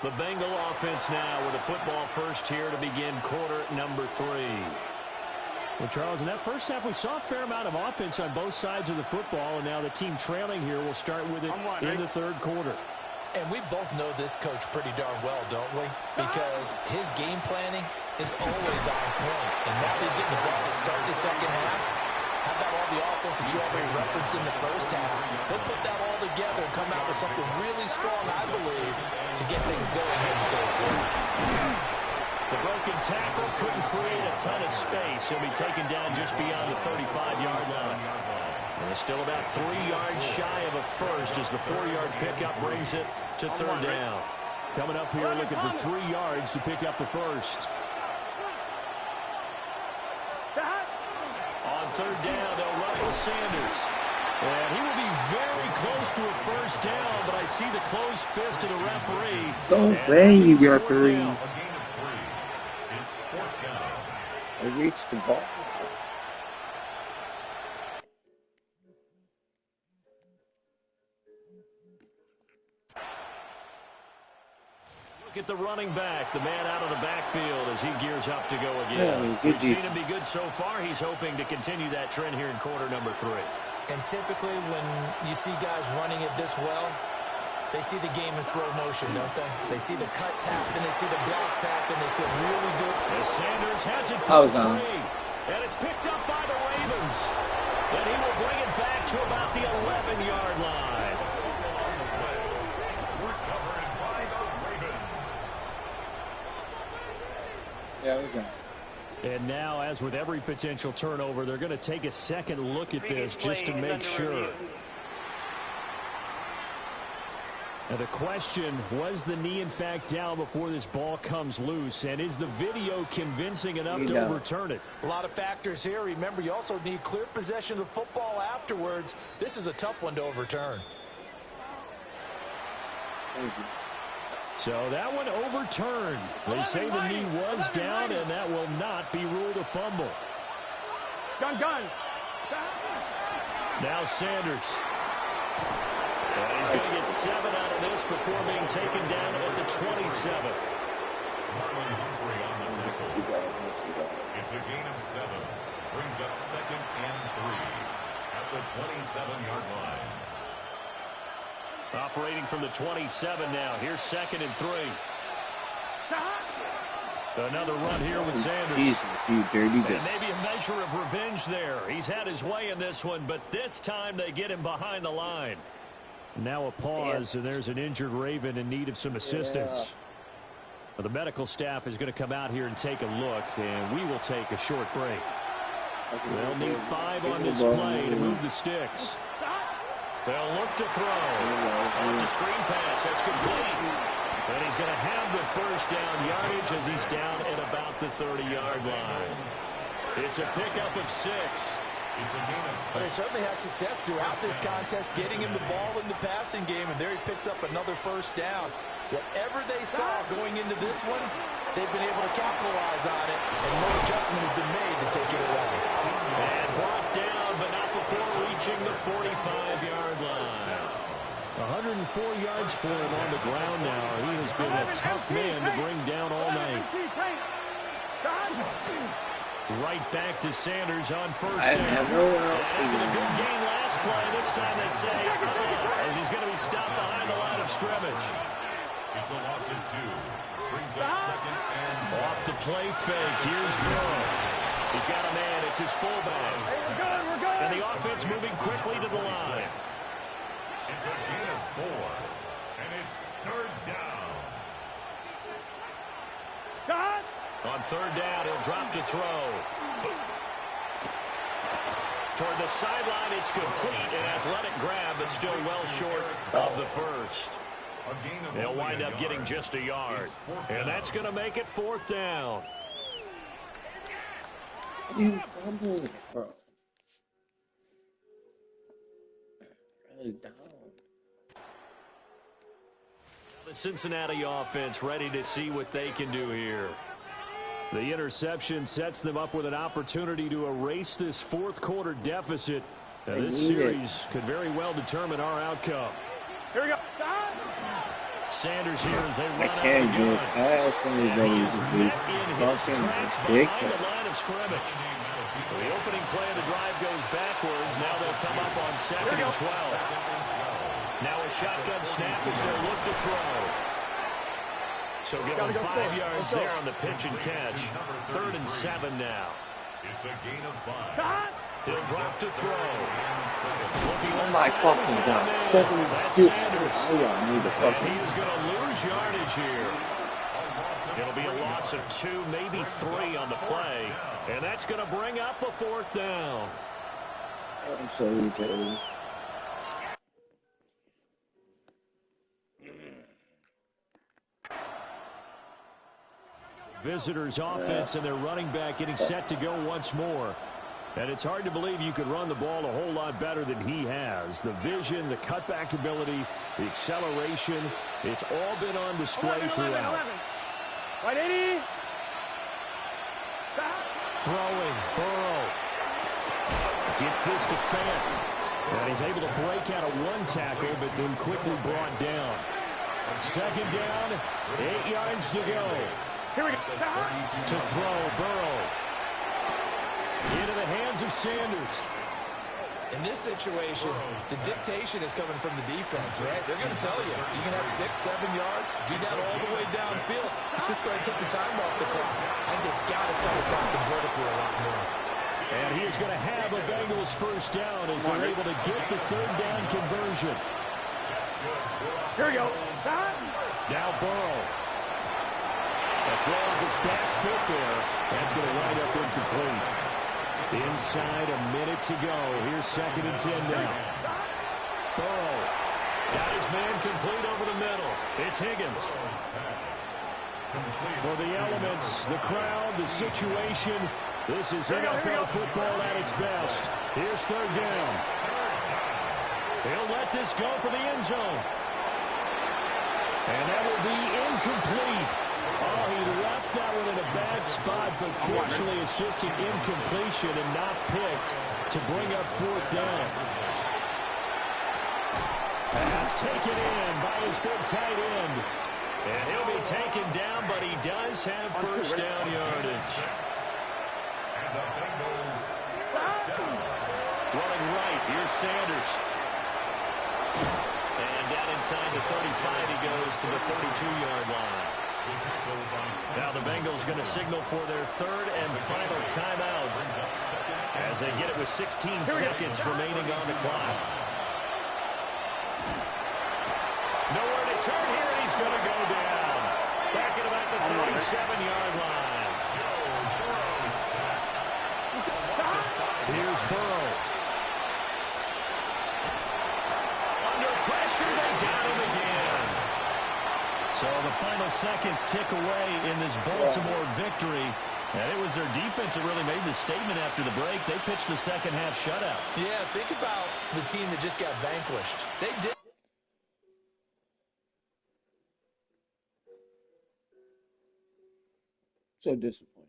The Bengal offense now with a football first here to begin quarter number 3. Well, Charles, in that first half, we saw a fair amount of offense on both sides of the football, and now the team trailing here will start with it in the 3rd quarter. And we both know this coach pretty darn well, don't we? Because his game planning is always on point. And now he's getting the ball to start the 2nd half. How about all the offense that you already referenced in the first half? He'll put that all together and come out with something really strong, I believe, to get things going here in the 3rd quarter. The broken tackle couldn't create a ton of space. He'll be taken down just beyond the 35-yard line. And they're still about 3 yards shy of a first as the 4-yard pickup brings it to 3rd down. Coming up here looking for 3 yards to pick up the first. On 3rd down, they'll run with Sanders. And he will be very close to a first down, but I I see the closed fist of the referee. Don't play, you fourth referee. down. A gain of 3. It's 4th down. I reached the ball. Look at the running back, the man out of the backfield as he gears up to go again. Yeah, We've good seen defense. him be good so far. He's hoping to continue that trend here in quarter number 3. And typically when you see guys running it this well, they see the game in slow motion, don't they? They see the cuts happen, they see the blocks happen, they feel really good. As Sanders has it I was free, down. and it's picked up by the Ravens. And he will bring it back to about the 11-yard line. Recovered by the Ravens. Yeah, we're done. And now, as with every potential turnover, they're going to take a second look at this just to make sure. Now the question, was the knee in fact down before this ball comes loose? And is the video convincing enough to overturn it? A lot of factors here. Remember, you also need clear possession of the football afterwards. This is a tough one to overturn. So that one overturned. They say the knee was down, and that will not be ruled a fumble. Gun. Now Sanders. And he's going to get 7 out of this before being taken down at the 27. Marlon Humphrey on the tackle. It's a gain of 7. Brings up 2nd and 3 at the 27-yard line. Operating from the 27 now. Here's 2nd and 3. Another run here with Sanders. Jesus, you dirty bitch. And maybe a measure of revenge there. He's had his way in this one, but this time they get him behind the line. Now a pause, and there's an injured Raven in need of some assistance. Well, the medical staff is going to come out here and take a look, and we will take a short break. They'll need 5 on this play to move the sticks. They'll look to throw. Oh, it's a screen pass. That's complete. And he's going to have the first down yardage as he's down at about the 30-yard line. It's a pickup of 6. It's a gain of 6. They certainly had success throughout this contest, getting him the ball in the passing game, and there he picks up another first down. Whatever they saw going into this one, they've been able to capitalize on it, and no adjustment has been made to take it away. And brought down, but not before reaching the 45-yard line. 104 yards for him on the ground now. He has been a tough man to bring down all night. Right back to Sanders on first down. After the good gain last play, this time they say, as he's going to be stopped behind the line of scrimmage. It's a loss of 2. Brings up 2nd and off the play fake. Here's Burrow. He's got a man. It's his fullback. We're good. And the offense moving quickly to the line. It's a gain of 4. And it's 3rd down. Scott. On 3rd down, he'll drop to throw. Toward the sideline, it's complete. An athletic grab, but still well short of the first. They'll wind up getting just a yard. And that's going to make it 4th down. You fumbled, bro. Really down. The Cincinnati offense ready to see what they can do here. The interception sets them up with an opportunity to erase this 4th quarter deficit. And this series could very well determine our outcome. Here we go. Sanders here as they run I can't get past anybody to be fucking ridiculous. The line of scrimmage. So the opening play of the drive goes backwards. Now they'll come up on 2nd and 12. Now a shotgun snap as they look to throw. So give them 5 yards there on the pitch and catch. 3rd and 7 now. It's a gain of 5. He'll drop to throw. Oh my fucking god. 7-2. I need to fucking. He is going to lose yardage here. It'll be a loss of 2, maybe 3 on the play. And that's going to bring up a 4th down. I'm so irritated. Visitors offense and their running back getting set to go once more. And it's hard to believe you could run the ball a whole lot better than he has. The vision, the cutback ability, the acceleration, it's all been on display throughout. 180. Throwing, Burrow. Gets this to Fant. And he's able to break out of one tackle, but then quickly brought down. Second down, 8 yards to go. Here we go. To throw, Burrow. Into the hands of Sanders. In this situation, the dictation is coming from the defense, right? They're going to tell you, you can have 6, 7 yards, do that all the way downfield. It's just going to take the time off the clock. I think they've got to start attacking vertically a lot more. And he is going to have a Bengals first down as they're able to get the third down conversion. Here we go. Now Burrow. A throw off his back foot there. That's going to wind up incomplete. Inside a minute to go. Here's 2nd and 10 now. Burrow. Got his man complete over the middle. It's Higgins. For the elements, the crowd, the situation, this is NFL football at its best. Here's 3rd down. He'll let this go for the end zone. And that will be incomplete. Oh, he left that one in a bad spot, but fortunately it's just an incompletion and not picked to bring up 4th down. Pass taken in by his big tight end. And he'll be taken down, but he does have first down yardage. And the Bengals first down. Running right, here's Sanders. And down inside the 35, he goes to the 32-yard line. Now the Bengals going to signal for their 3rd and final timeout as they get it with 16 seconds remaining on the clock. Nowhere to turn here, and he's going to go down. Back at about the 37-yard line. Here's Burrow. Under pressure, they got him again. So the final seconds tick away in this Baltimore victory. And it was their defense that really made the statement after the break. They pitched the second half shutout. Yeah, think about the team that just got vanquished. They did. So disappointed.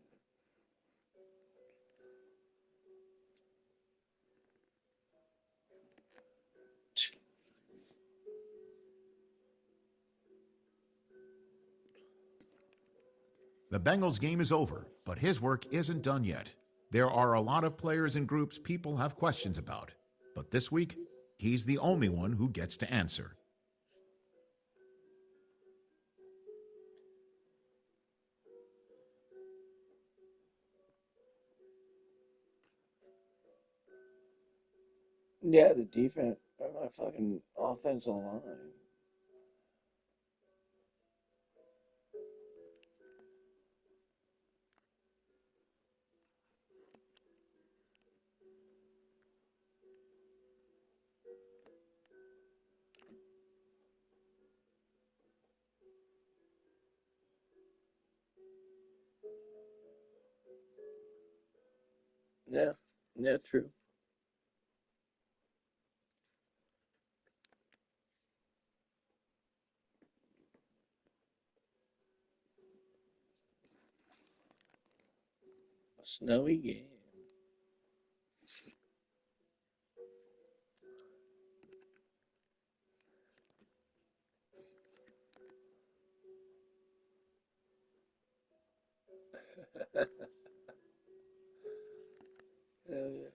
The Bengals game is over, but his work isn't done yet. There are a lot of players and groups people have questions about, but this week, he's the only one who gets to answer. Yeah, the defense, my fucking offensive line. Yeah, true. A snowy game. Hell yeah.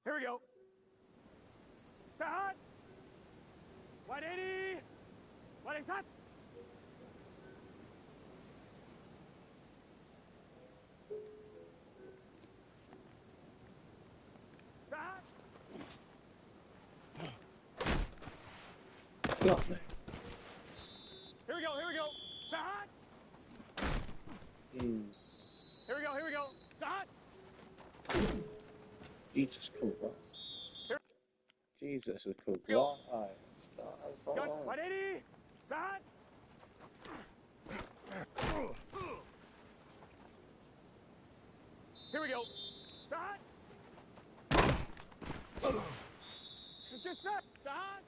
Here we go. Start. 180. 180. Get off there. Here we go. Here we go. Start. Here we go, here we go. Start. Jesus, cool. Jesus is cool. Go. Start. Gun. 180. Start. Here we go. Start. Let's get set. Start.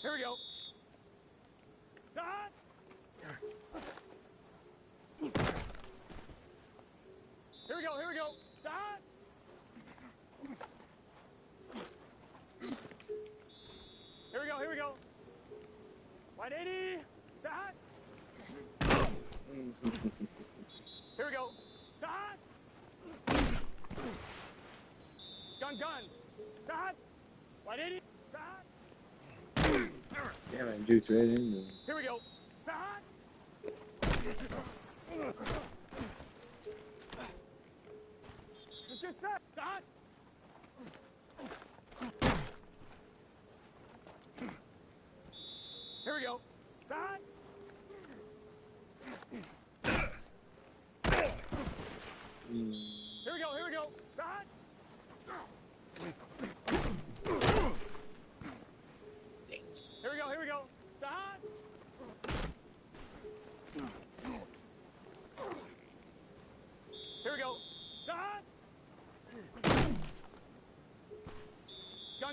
Here we go. Start. Here we go, here we go. Start. Here we go, here we go. 180. Start. Here we go. Start. Gun. Start. 180. Start. Yeah, man, juked right into him. Here we go. Start. Let's get set. Start. Here we go. Start. Here we go. Start. Here we go. Start. Here we go. Start.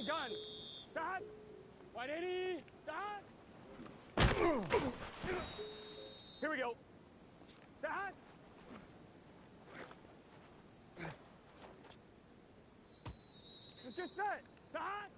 Gun. Start. 180. Start. Here we go. Start. Let's get set. Start.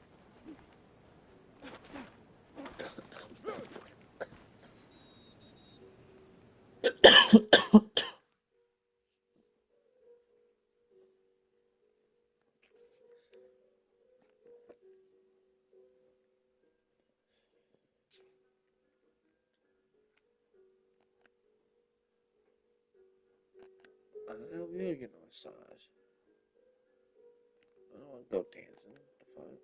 We'll get a massage. I don't want to go dancing. What the fuck?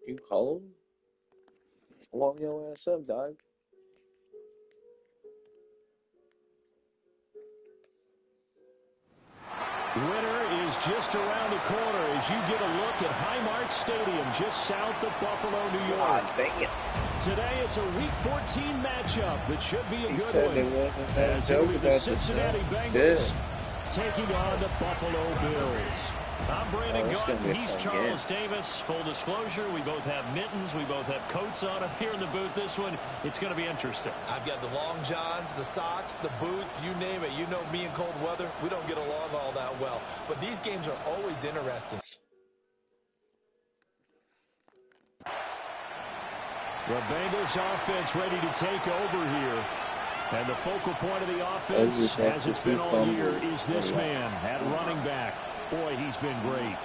You cold? Warm your ass up, dog. Winter is just around the corner as you get a look at Highmark Stadium just south of Buffalo, New York. Today it's a Week 14 matchup that should be a good one as it'll be the Cincinnati Bengals taking on the Buffalo Bills. I'm Brandon Gaudin. He's Charles Davis. Full disclosure, we both have mittens. We both have coats on up here in the booth. This one, it's going to be interesting. I've got the long johns, the socks, the boots, you name it. You know me in cold weather, we don't get along all that well. But these games are always interesting. The Bengals offense ready to take over here. And the focal point of the offense, as it's been all year, is this man at running back. Boy, he's been great.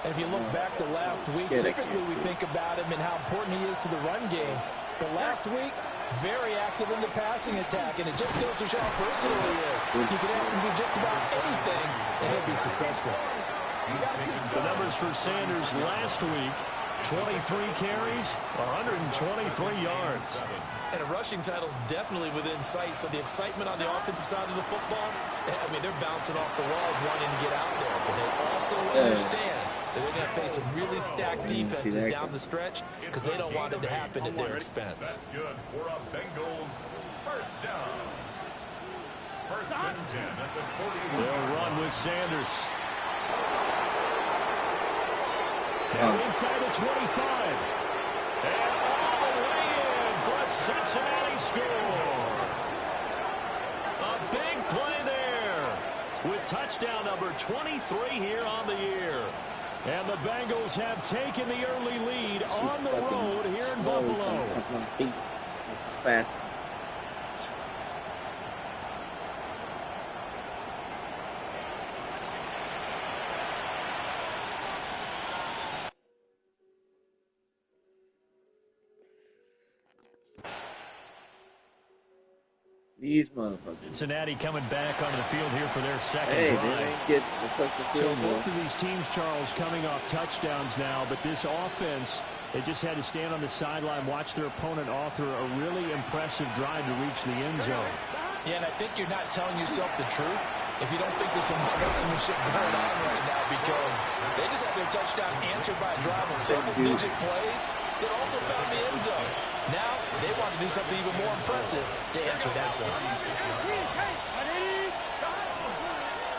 And if you look back to last week, typically we think about him and how important he is to the run game. But last week, very active in the passing attack, and it just goes to show how versatile he is. You can ask him to do just about anything, and he'll be successful. The numbers for Sanders last week, 23 carries, 123 yards. And a rushing title is definitely within sight, so the excitement on the offensive side of the football, I mean, they're bouncing off the walls wanting to get out there, but they also understand that they're going to face some really stacked defenses down the stretch because they don't want it to happen at their expense. That's good for a Bengals first down. First and 10 at the 41. They'll run with Sanders. Now inside the 25. And all the way in for a Cincinnati score. A big play there with touchdown number 23 here on the year. And the Bengals have taken the early lead on the road here in Buffalo. Fast. These motherfuckers. Cincinnati coming back onto the field here for their second Hey, drive. they ain't getting the So field goal. both of these teams, Charles, coming off touchdowns now, but this offense, they just had to stand on the sideline, watch their opponent author a really impressive drive to reach the end zone. Yeah, and I think you're not telling yourself the truth if you don't think there's some marksmanship going on right now, because they just had their touchdown answered by a drive with double-digit plays that also found the end zone. Now, they want to do something even more impressive to answer that one.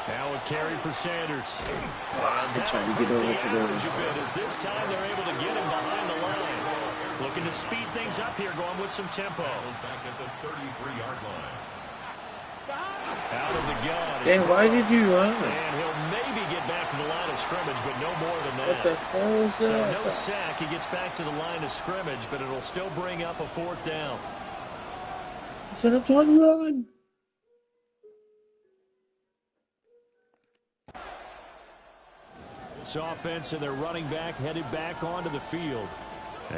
Now a carry for Sanders. They're trying to get over to the As this time they're able to get him behind the line. Looking to speed things up here, going with some tempo. Back at the 33-yard line. Out of the gun. Hey, why did you run? And he'll maybe get back to the line of scrimmage, but no more than that. What the hell is that? So no sack. He gets back to the line of scrimmage, but it'll still bring up a 4th down. Set up on run. This offense and their running back headed back onto the field.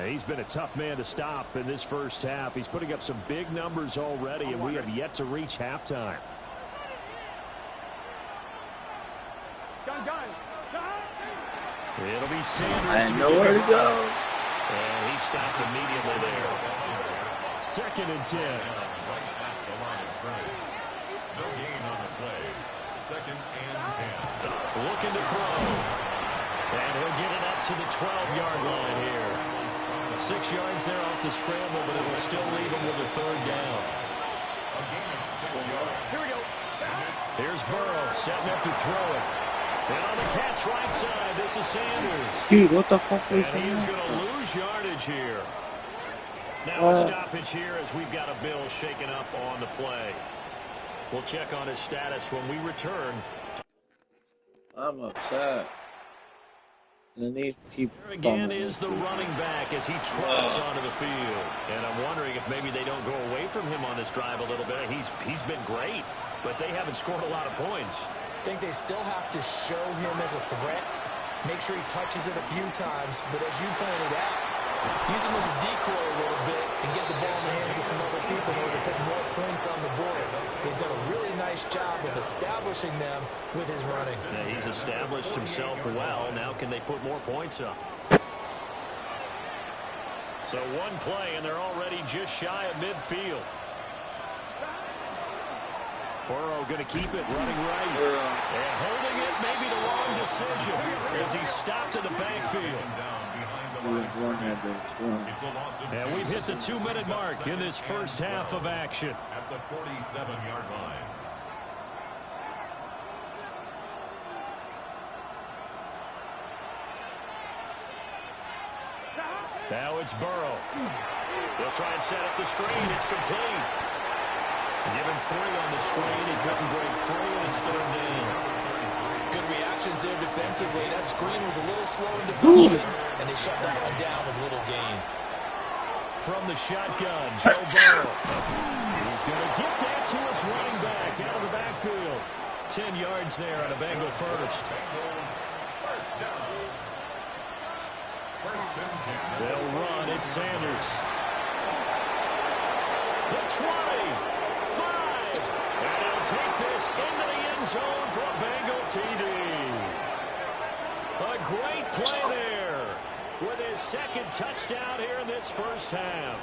He's been a tough man to stop in this first half. He's putting up some big numbers already, and we have yet to reach halftime. It'll be Sanders. I had nowhere to go. And he stopped immediately there. 2nd and 10. No gain on the play. 2nd and 10. Looking to throw. And he'll get it up to the 12-yard line here. 6 yards there off the scramble, but it will still leave him with a 3rd down. A gain of 6 yards. Here we go. Here's Burrow setting up to throw it. And on the catch right side, this is Sanders. Dude, what the fuck was that? And he is going to lose yardage here. Now a stoppage here as we've got a Bill shaken up on the play. We'll check on his status when we return. I'm upset. And these people again is the running back as he trots onto the field. And I'm wondering if maybe they don't go away from him on this drive a little bit. He's been great, but they haven't scored a lot of points. I think they still have to show him as a threat. Make sure he touches it a few times. But as you pointed out, use him as a decoy a little bit and get the ball in the hands of some other people in order to put more points on the board. But he's done a really nice job of establishing them with his running. Yeah, he's established himself well. Now can they put more points up? So one play, and they're already just shy of midfield. Burrow going to keep it running right. And holding it, maybe the wrong decision as he stopped in the backfield. And we've hit the 2-minute mark in this first half of action. At the 47-yard line. Now it's Burrow. They'll try and set up the screen. It's complete. Given 3 on the screen, he couldn't break free, and it's 3rd down. Good reactions there defensively. That screen was a little slow in developing, and they shut that one down with little gain. From the shotgun, Joe Burrow. He's going to get that to his running back out of the backfield. 10 yards there on a Bengal first. First down. First and 10. They'll run. It's Sanders. The 20. 5. And he'll take this into the end zone for a Bengal TD. A great play there with his 2nd touchdown here in this first half.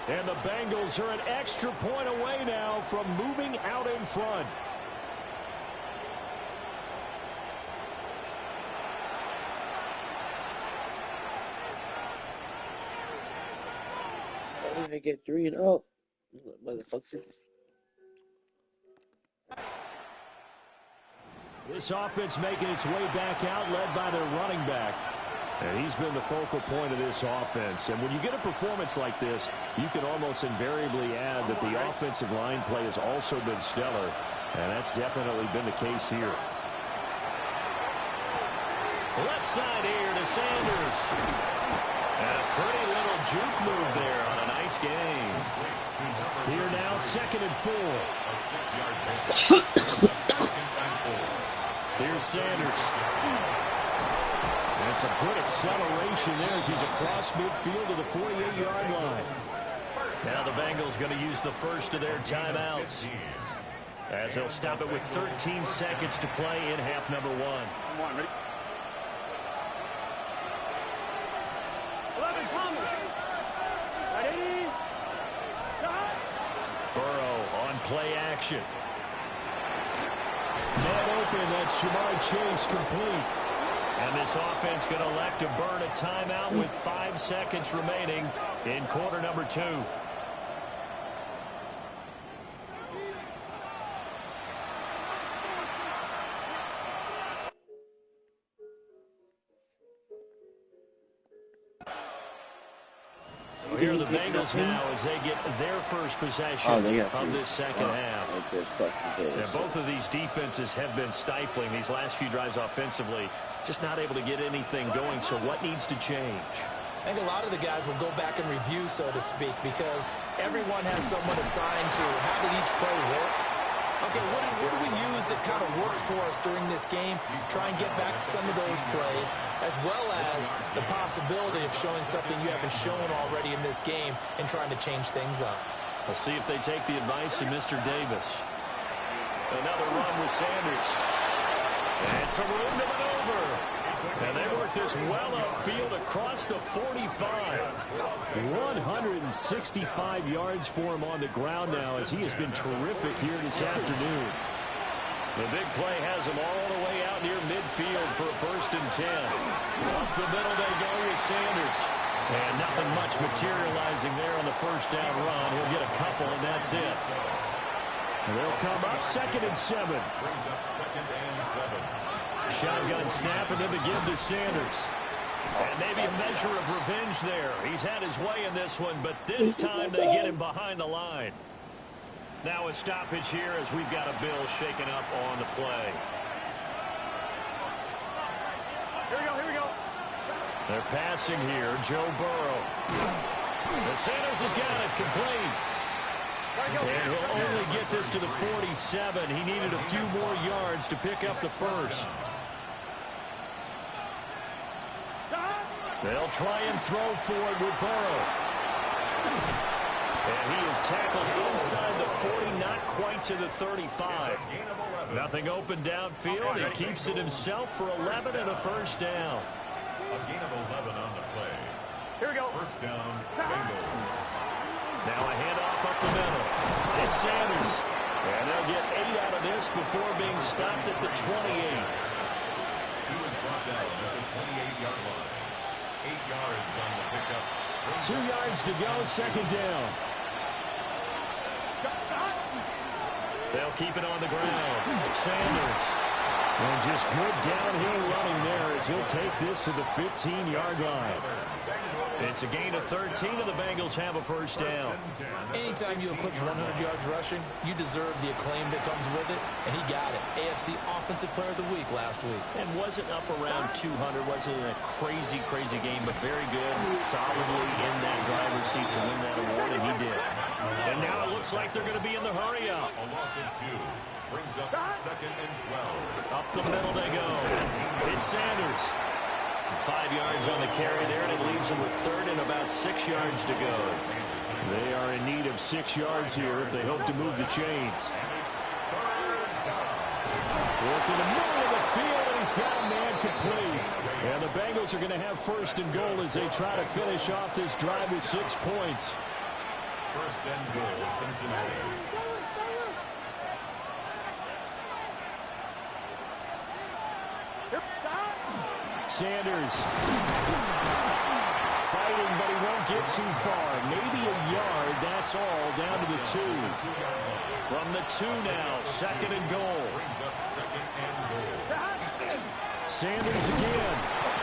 And the Bengals are an extra point away now from moving out in front. Why did I get 3 and 0? Motherfucker. This offense making its way back out, led by their running back. And he's been the focal point of this offense. And when you get a performance like this, you can almost invariably add that the offensive line play has also been stellar. And that's definitely been the case here. Left side here to Sanders. And a pretty little juke move there on a nice game. Here now, 2nd and 4. A 6-yard gain. 2nd and 4. Here's Sanders. And some good acceleration there as he's across midfield to the 48-yard line. Now the Bengals going to use the first of their timeouts, as they'll stop it with 13 seconds to play in half number 1. Come on, ready? 11, Thomas. Ready? Shot. Burrow on play action. Man open, that's Jamar Chase complete. And this offense going to elect to burn a timeout with 5 seconds remaining in quarter number 2. So here are the Bengals now as they get their first possession of this second half. Yeah, both of these defenses have been stifling these last few drives offensively. Just not able to get anything going, so what needs to change? I think a lot of the guys will go back and review, so to speak, because everyone has someone assigned to how did each play work. Okay, what do we use that kind of worked for us during this game? Try and get back some of those plays, as well as the possibility of showing something you haven't shown already in this game and trying to change things up. We'll see if they take the advice of Mr. Davis. Another run with Sanders. And some room to maneuver. And they work this well upfield across the 45. 165 yards for him on the ground now, as he has been terrific here this afternoon. The big play has him all the way out near midfield for a 1st and 10. Up the middle they go with Sanders. And nothing much materializing there on the 1st down run. He'll get a couple, and that's it. And they'll come up 2nd and 7. Brings up 2nd and 7. Shotgun snap, and then the give to Sanders. And maybe a measure of revenge there. He's had his way in this one, but this time they get him behind the line. Now a stoppage here as we've got a Bill shaken up on the play. Here we go. They're passing here, Joe Burrow. The Sanders has got it complete. And he'll only get this to the 47. He needed a few more yards to pick up the first. They'll try and throw for it with Burrow. And he is tackled inside the 40, not quite to the 35. Nothing open downfield. He keeps it himself for 11 and a 1st down. A gain of 11 on the play. Here we go. 1st down, Bengals. Now a handoff up the middle. It's Sanders. And they'll get 8 out of this before being stopped at the 28. He was brought down at the 28-yard line. 8 yards on the pickup. 2 yards to go, 2nd down. They'll keep it on the ground. Sanders. And just good downhill running there as he'll take this to the 15-yard line. It's a gain of 13, and the Bengals have a 1st down. Anytime you eclipse 100 yards rushing, you deserve the acclaim that comes with it, and he got it. AFC Offensive Player of the Week last week. And wasn't up around 200, wasn't a crazy game, but very good, solidly in that driver's seat to win that award, and he did. And now it looks like they're going to be in the hurry up. A loss of 2. Brings up 2nd and 12. Up the middle they go. It's Sanders. 5 yards on the carry there, and it leaves them with 3rd and about 6 yards to go. They are in need of 6 yards here if they hope to move the chains. Working the middle of the field, and he's got a man complete. And the Bengals are going to have 1st and goal as they try to finish off this drive with 6 points. 1st and goal, Cincinnati. Sanders fighting, but he won't get too far. Maybe a yard, that's all, down to the 2. From the 2 now, 2nd and goal. Sanders again,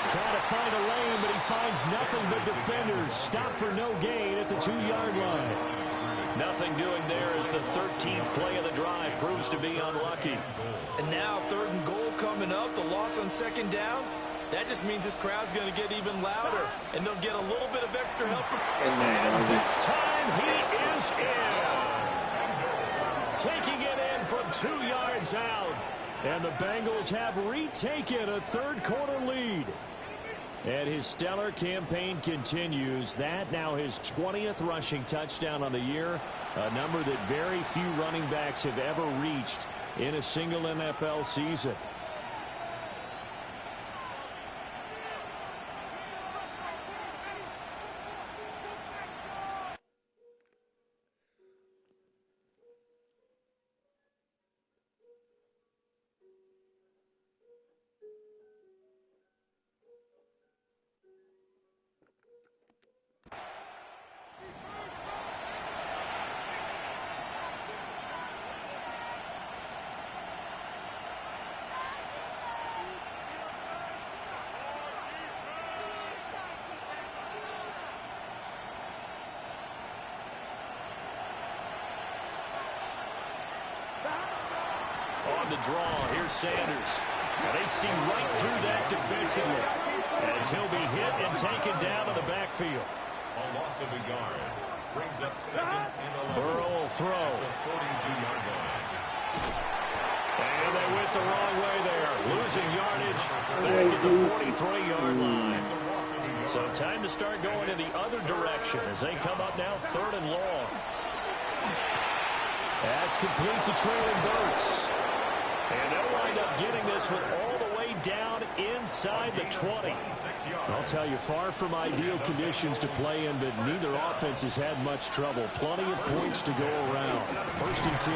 trying to find a lane, but he finds nothing but defenders. Stop for no gain at the 2-yard line. Nothing doing there as the 13th play of the drive proves to be unlucky. And now 3rd and goal coming up, the loss on 2nd down. That just means this crowd's going to get even louder, and they'll get a little bit of extra help from... And this time he is in. Taking it in from 2 yards out. And the Bengals have retaken a 3rd quarter lead. And his stellar campaign continues. That now his 20th rushing touchdown on the year, a number that very few running backs have ever reached in a single NFL season. On the draw, here's Sanders. And they see right through that defensively as he'll be hit and taken down to the backfield. A loss of a yard. Brings up second and 11. Burrow will throw. The 42-yard line. And they went the wrong way there. Losing yardage back at the 43-yard line. So time to start going in the other direction as they come up now 3rd and long. That's complete to Traylon Burks. And they'll wind up getting this one all the way down inside the 20. I'll tell you, far from ideal conditions to play in, but neither offense has had much trouble. Plenty of points to go around. 1st and 10.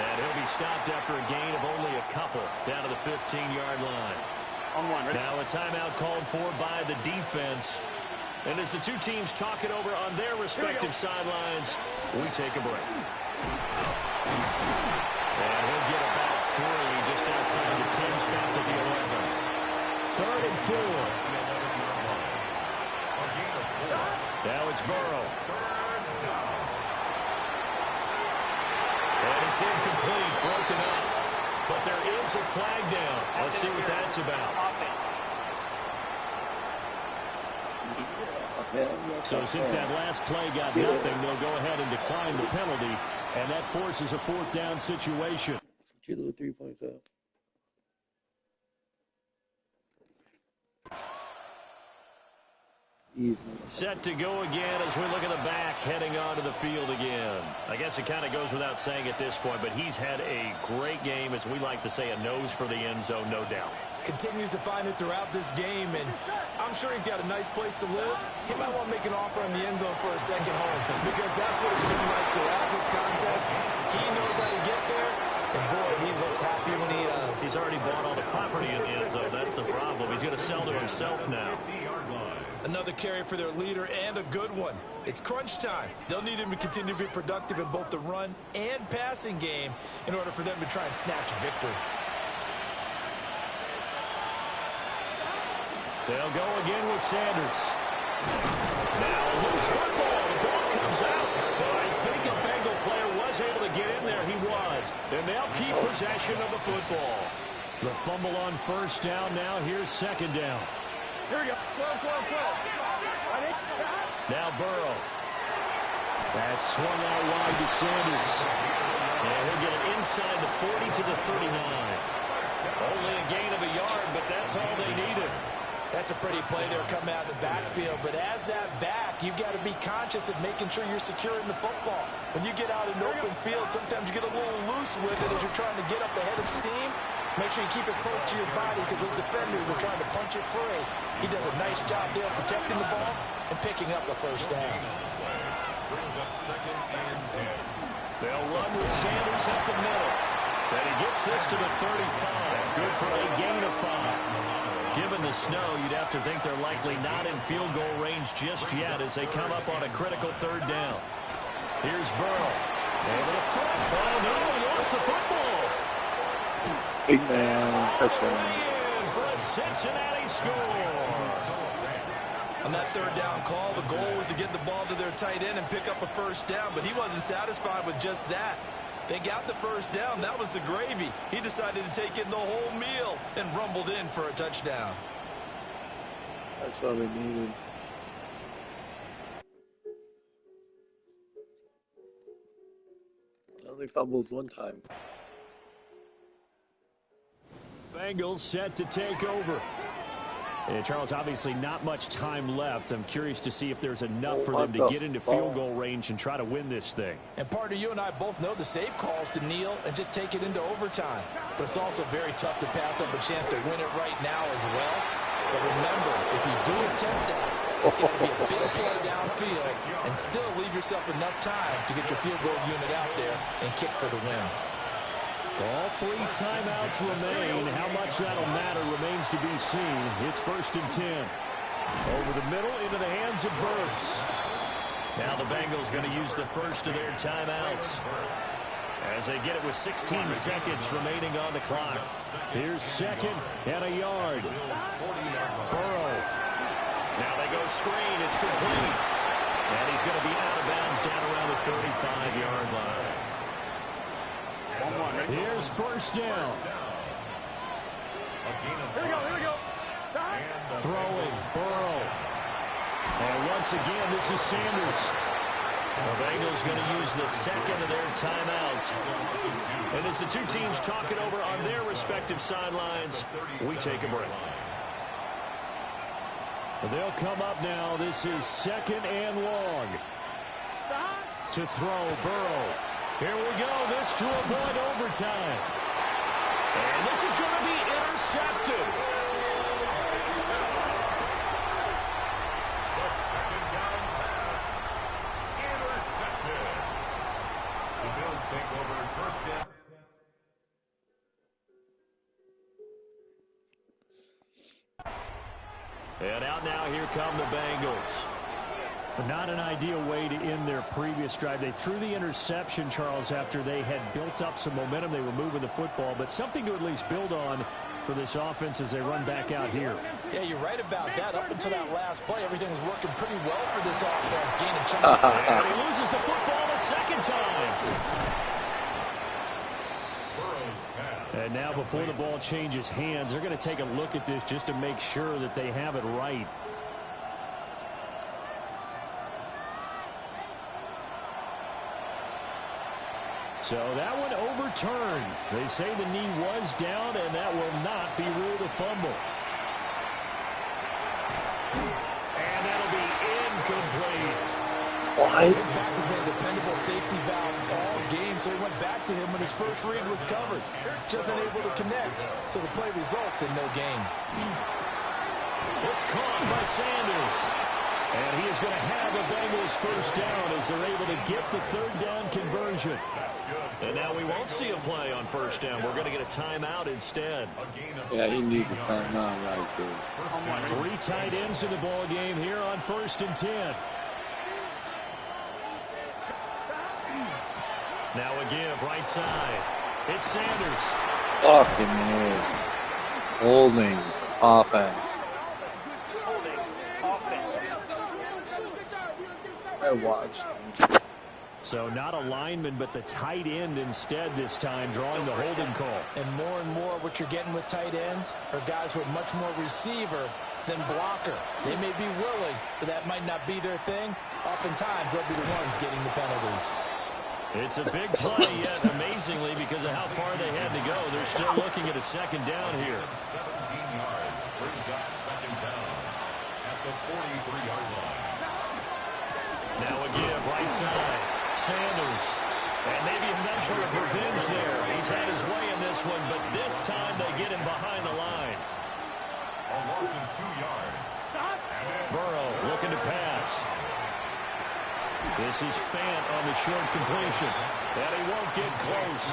And he'll be stopped after a gain of only a couple down to the 15-yard line. Now a timeout called for by the defense. And as the two teams talk it over on their respective sidelines, we take a break. And he'll get about 3 just outside the 10, stopped at the 11. 3rd and 4. Now it's Burrow. And it's incomplete, broken up. But there is a flag down. Let's see what that's about. So since that last play got nothing, they'll go ahead and decline the penalty, and that forces a 4th down situation. Get a little 3 points up. Set to go again as we look at the back heading onto the field again. I guess it kind of goes without saying at this point, but he's had a great game, as we like to say, a nose for the end zone, no doubt. Continues to find it throughout this game, and I'm sure he's got a nice place to live. He might want to make an offer in the end zone for a second home, because that's what it's been like throughout this contest. He knows how to get there, and boy, he looks happy when he does. He's already bought all the property in the end zone. That's the problem. He's going to sell to himself now. Another carry for their leader, and a good one. It's crunch time. They'll need him to continue to be productive in both the run and passing game in order for them to try and snatch a victory. They'll go again with Sanders. Now a loose football. The ball comes out. But I think a Bengal player was able to get in there. He was. And they'll keep possession of the football. The fumble on 1st down. Now here's 2nd down. Here we go. Now Burrow. That's swung out wide to Sanders. And he'll get it inside the 40 to the 39. Only a gain of a yard, but that's all they needed. That's a pretty play there coming out of the backfield. But as that back, you've got to be conscious of making sure you're securing the football. When you get out in open field, sometimes you get a little loose with it as you're trying to get up the head of steam. Make sure you keep it close to your body because those defenders are trying to punch it free. He does a nice job there protecting the ball and picking up the 1st down. Brings up 2nd and 10. They'll run with Sanders at the middle. And he gets this to the 35. Good for a gain of 5. Given the snow, you'd have to think they're likely not in field goal range just yet as they come up on a critical 3rd down. Here's Burrow. Over the front. Oh, no, he lost the football. Big man, touchdown. For a Cincinnati score. On that 3rd down call, the goal was to get the ball to their tight end and pick up a 1st down, but he wasn't satisfied with just that. They got the 1st down. That was the gravy. He decided to take in the whole meal and rumbled in for a touchdown. That's all they needed. Only fumbles 1 time. Bengals set to take over. Charles, obviously not much time left. I'm curious to see if there's enough for them to get into field goal range and try to win this thing. And partner, you and I both know the safe calls to kneel and just take it into overtime. But it's also very tough to pass up a chance to win it right now as well. But remember, if you do attempt that, it's got to be a big play downfield and still leave yourself enough time to get your field goal unit out there and kick for the win. All 3 timeouts remain. How much that'll matter remains to be seen. It's 1st and 10. Over the middle into the hands of Burks. Now the Bengals going to use the first of their timeouts as they get it with 16 seconds remaining on the clock. Here's 2nd and a yard. Burrow. Now they go screen. It's complete. And he's going to be out of bounds down around the 35-yard line. Here's 1st down. Here we go. Throwing, Burrow. And once again, this is Sanders. The Bengals going to use the 2nd of their timeouts. And as the 2 teams talk it over on their respective sidelines, we take a break. They'll come up now. This is 2nd and long. To throw, Burrow. Here we go. This to avoid overtime. And this is going to be intercepted. The 2nd down pass. Intercepted. The Bills take over 1st down. And out now, here come the Bengals. But not an ideal way to end their previous drive. They threw the interception, Charles, after they had built up some momentum. They were moving the football, but something to at least build on for this offense as they run back out here. Yeah, you're right about that. Up until that last play, everything was working pretty well for this offense, gaining chunks of play. And he loses the football a 2nd time. And now before the ball changes hands, they're going to take a look at this just to make sure that they have it right. So that one overturned. They say the knee was down, and that will not be ruled a fumble. And that'll be incomplete. His back has been a dependable safety valve all game, so he went back to him when his first read was covered. Just unable to connect, so the play results in no gain. It's caught by Sanders. And he is going to have a Bengals 1st down as they're able to get the 3rd down conversion. And now we won't see a play on 1st down. We're going to get a timeout instead. Yeah, he needs a timeout right there. 3 tight ends in the ball game here on 1st and 10. Now a give right side. It's Sanders. Fucking man. Holding offense. I watched. So not a lineman, but the tight end instead this time, drawing the holding call. And more what you're getting with tight ends are guys who are much more receiver than blocker. They may be willing, but that might not be their thing. Oftentimes, they'll be the ones getting the penalties. It's a big play, yet amazingly, because of how far they had to go, they're still looking at a 2nd down here. 17 yards brings up 2nd down at the 43-yard line. Now a give right side. Sanders. And maybe a measure of revenge there. He's had his way in this one, but this time they get him behind the line. A loss of 2 yards. Burrow looking to pass. This is Fant on the short completion. And he won't get close.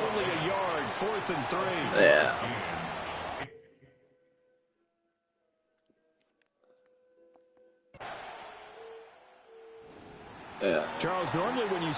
Only a yard, 4th and 3. Yeah. Yeah. Charles, normally when you